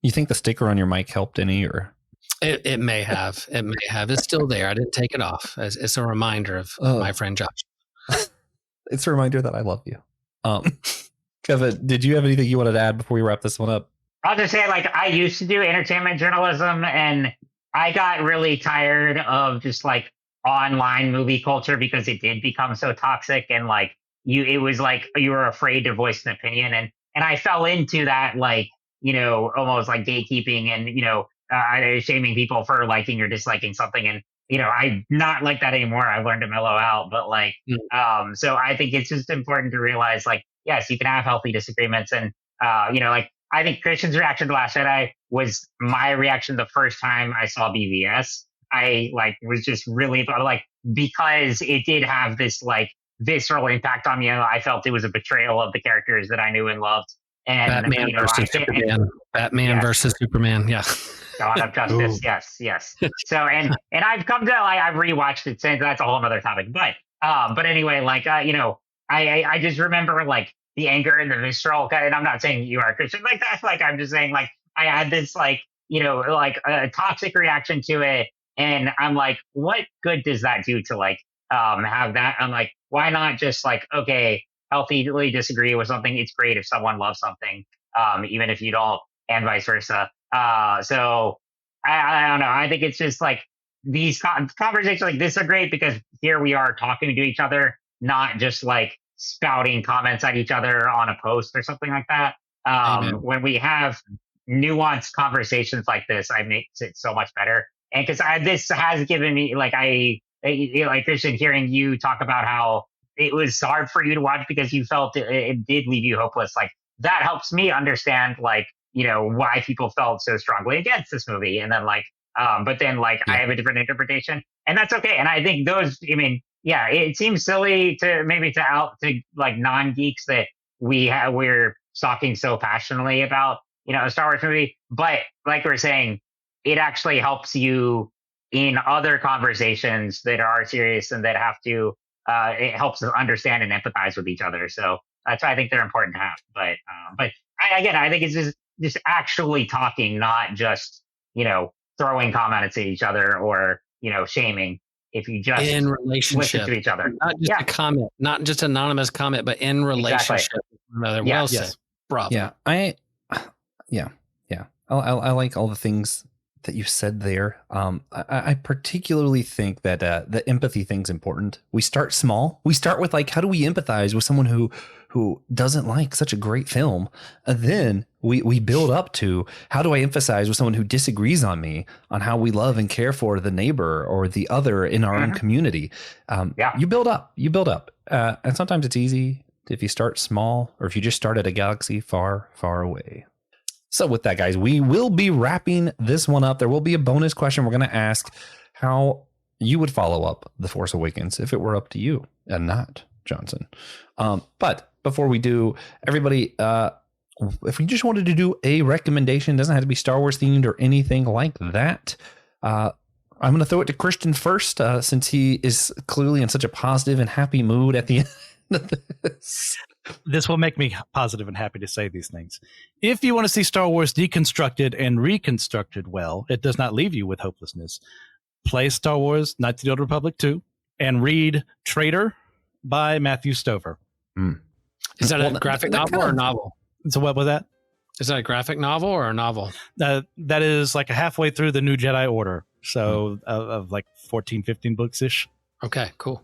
You think the sticker on your mic helped any, or? It may have. It may have. It's still there. I didn't take it off. It's a reminder of my friend Josh. It's a reminder that I love you. Kevin, did you have anything you wanted to add before we wrap this one up? I'll just say, like, I used to do entertainment journalism, and I got really tired of just like online movie culture because it did become so toxic, and like it was like you were afraid to voice an opinion, and I fell into that, like, you know, almost like gatekeeping and, you know, shaming people for liking or disliking something. And, you know, I'm not like that anymore. I've learned to mellow out, but like, so I think it's just important to realize, like, yes, you can have healthy disagreements. And, you know, like, I think Christian's reaction to Last Jedi was my reaction the first time I saw BVS. I like was just really like, because it did have this like visceral impact on me. I felt it was a betrayal of the characters that I knew and loved. And Batman versus Superman. Batman versus Superman. Yeah. God of Justice. Yes. So and I've come to like I've rewatched it since. That's a whole other topic. But anyway, like you know, I just remember like the anger and the visceral. And I'm not saying you are a Christian like that. Like I'm just saying like I had this like, you know, like a toxic reaction to it, and I'm like, what good does that do to like have that? I'm like, why not just like, okay, healthily disagree with something. It's great if someone loves something, even if you don't, and vice versa. So I don't know. I think it's just like these conversations like this are great because here we are talking to each other, not just like spouting comments at each other on a post or something like that. When we have nuanced conversations like this, I make it so much better. And because this has given me like like Christian, hearing you talk about how it was hard for you to watch because you felt it did leave you hopeless. Like that helps me understand, like, you know, why people felt so strongly against this movie. And then like, but then like I have a different interpretation, and that's okay. And I think those, I mean, yeah, it seems silly to out to like non-geeks that we're talking so passionately about, you know, a Star Wars movie. But like we're saying, it actually helps you in other conversations that are serious and that have to, it helps us understand and empathize with each other. So that's why I think they're important to have. But I think it's just actually talking, not just, you know, throwing comments at each other or, you know, shaming. If you just in relationship listen to each other, not just a comment, not just anonymous comment, but in relationship with another. Yeah. Well said. Bravo. Yeah. I like all the things that you said there. I particularly think that the empathy thing's important. We start small. We start with like, how do we empathize with someone who doesn't like such a great film? And then we build up to, how do I emphasize with someone who disagrees on me on how we love and care for the neighbor or the other in our own community? You build up. And sometimes it's easy if you start small, or if you just start at a galaxy far, far away. So with that, guys, we will be wrapping this one up. There will be a bonus question. We're going to ask how you would follow up The Force Awakens if it were up to you and not Johnson. But before we do, everybody, if we just wanted to do a recommendation, doesn't have to be Star Wars themed or anything like that. I'm going to throw it to Christian first, since he is clearly in such a positive and happy mood at the end of this. This will make me positive and happy to say these things. If you want to see Star Wars deconstructed and reconstructed well, it does not leave you with hopelessness. Play Star Wars Knights of the Old Republic 2 and read Traitor by Matthew Stover. Is that a graphic novel or a novel? So what was that? Is that a graphic novel or a novel? That is like a halfway through the New Jedi Order. So of like 14, 15 books-ish. Okay, cool.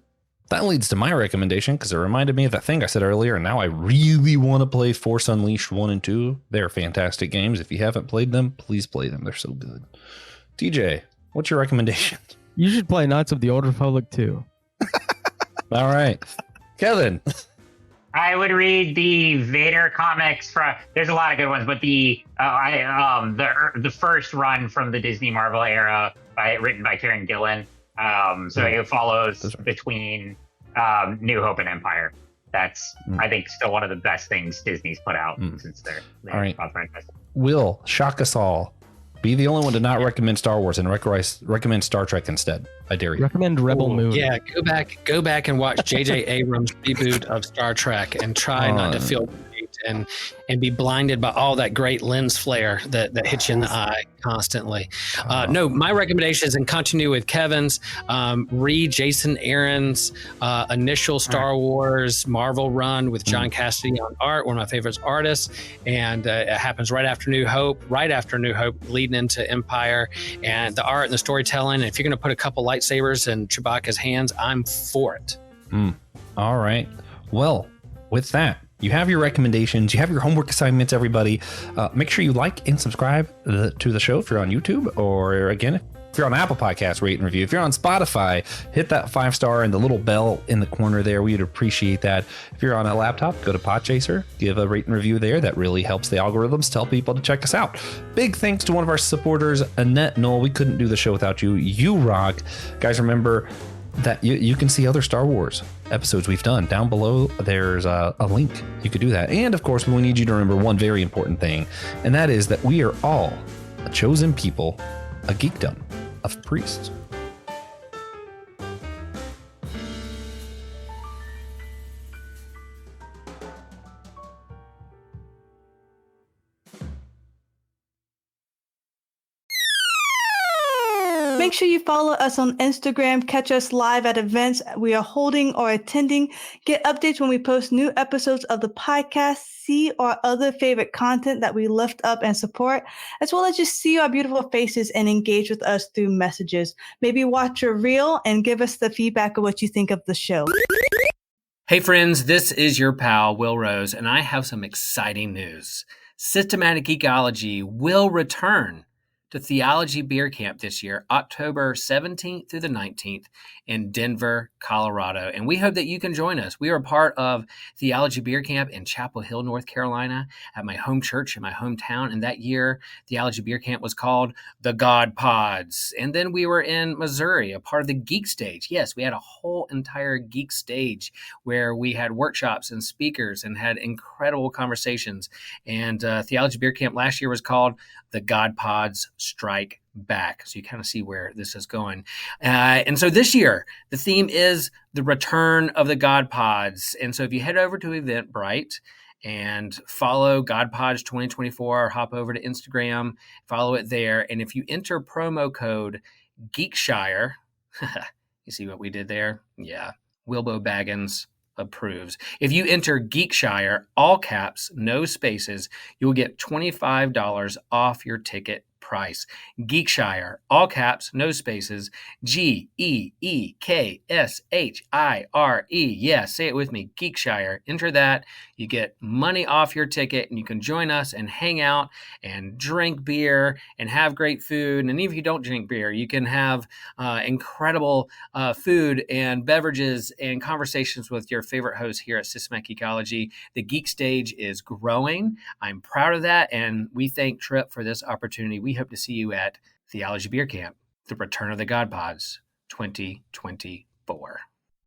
That leads to my recommendation, because it reminded me of that thing I said earlier, and now I really want to play Force Unleashed 1 and 2. They're fantastic games. If you haven't played them, please play them. They're so good. TJ, what's your recommendation? You should play Knights of the Old Republic too. All right. Kevin. I would read the Vader comics there's a lot of good ones, but the first run from the Disney Marvel era written by Kieran Gillen. So it follows between New Hope and Empire. That's, I think, still one of the best things Disney's put out since they're all right. franchise. Will, shock us all. Be the only one to not recommend Star Wars and recommend Star Trek instead. I dare you. Recommend Rebel Moon. Yeah, go back and watch J.J. Abrams' reboot of Star Trek and try not to feel great and be blinded by all that great lens flare that hits you in the eye constantly. No, my recommendation is in continuity with Kevin's. Read Jason Aaron's initial Star Wars Marvel run with John Cassidy on art, one of my favorite artists, and it happens right after New Hope, leading into Empire, and the art and the storytelling. And if you're going to put a couple lightsabers in Chewbacca's hands, I'm for it. All right. Well, with that, you have your recommendations. You have your homework assignments, everybody. Make sure you like and subscribe to the show if you're on YouTube, or again, if you're on Apple Podcasts, rate and review. If you're on Spotify, hit that 5-star and the little bell in the corner there. We'd appreciate that. If you're on a laptop, go to Podchaser, give a rate and review there. That really helps the algorithms tell people to check us out. Big thanks to one of our supporters, Annette Noel. We couldn't do the show without you. You rock. Guys, remember that you can see other Star Wars episodes we've done. Down below, there's a link. You could do that. And of course, we need you to remember one very important thing, and that is that we are all a chosen people, a geekdom of priests. Make sure you follow us on Instagram, catch us live at events we are holding or attending, get updates when we post new episodes of the podcast, see our other favorite content that we lift up and support, as well as just see our beautiful faces and engage with us through messages. Maybe watch a reel and give us the feedback of what you think of the show. Hey friends, this is your pal, Will Rose, and I have some exciting news. Systematic Geekology will return to Theology Beer Camp this year, October 17th through the 19th in Denver, Colorado. And we hope that you can join us. We are a part of Theology Beer Camp in Chapel Hill, North Carolina, at my home church in my hometown. And that year, Theology Beer Camp was called the God Pods. And then we were in Missouri, a part of the Geek Stage. Yes, we had a whole entire Geek Stage where we had workshops and speakers and had incredible conversations. And Theology Beer Camp last year was called the God Pods Strike Back. So you kind of see where this is going. And so this year, the theme is the return of the God Pods. And so if you head over to Eventbrite and follow God Pods 2024, or hop over to Instagram, follow it there. And if you enter promo code Geekshire, you see what we did there? Yeah. Wilbo Baggins approves. If you enter Geekshire, all caps, no spaces, you'll get $25 off your ticket price. Geekshire, all caps, no spaces, Geekshire. Yeah, say it with me, Geekshire. Enter that. You get money off your ticket, and you can join us and hang out and drink beer and have great food. And even if you don't drink beer, you can have incredible food and beverages and conversations with your favorite hosts here at Systematic Geekology. The Geek stage is growing. I'm proud of that, and we thank Trip for this opportunity. We hope to see you at Theology Beer Camp, the Return of the God Pods 2024.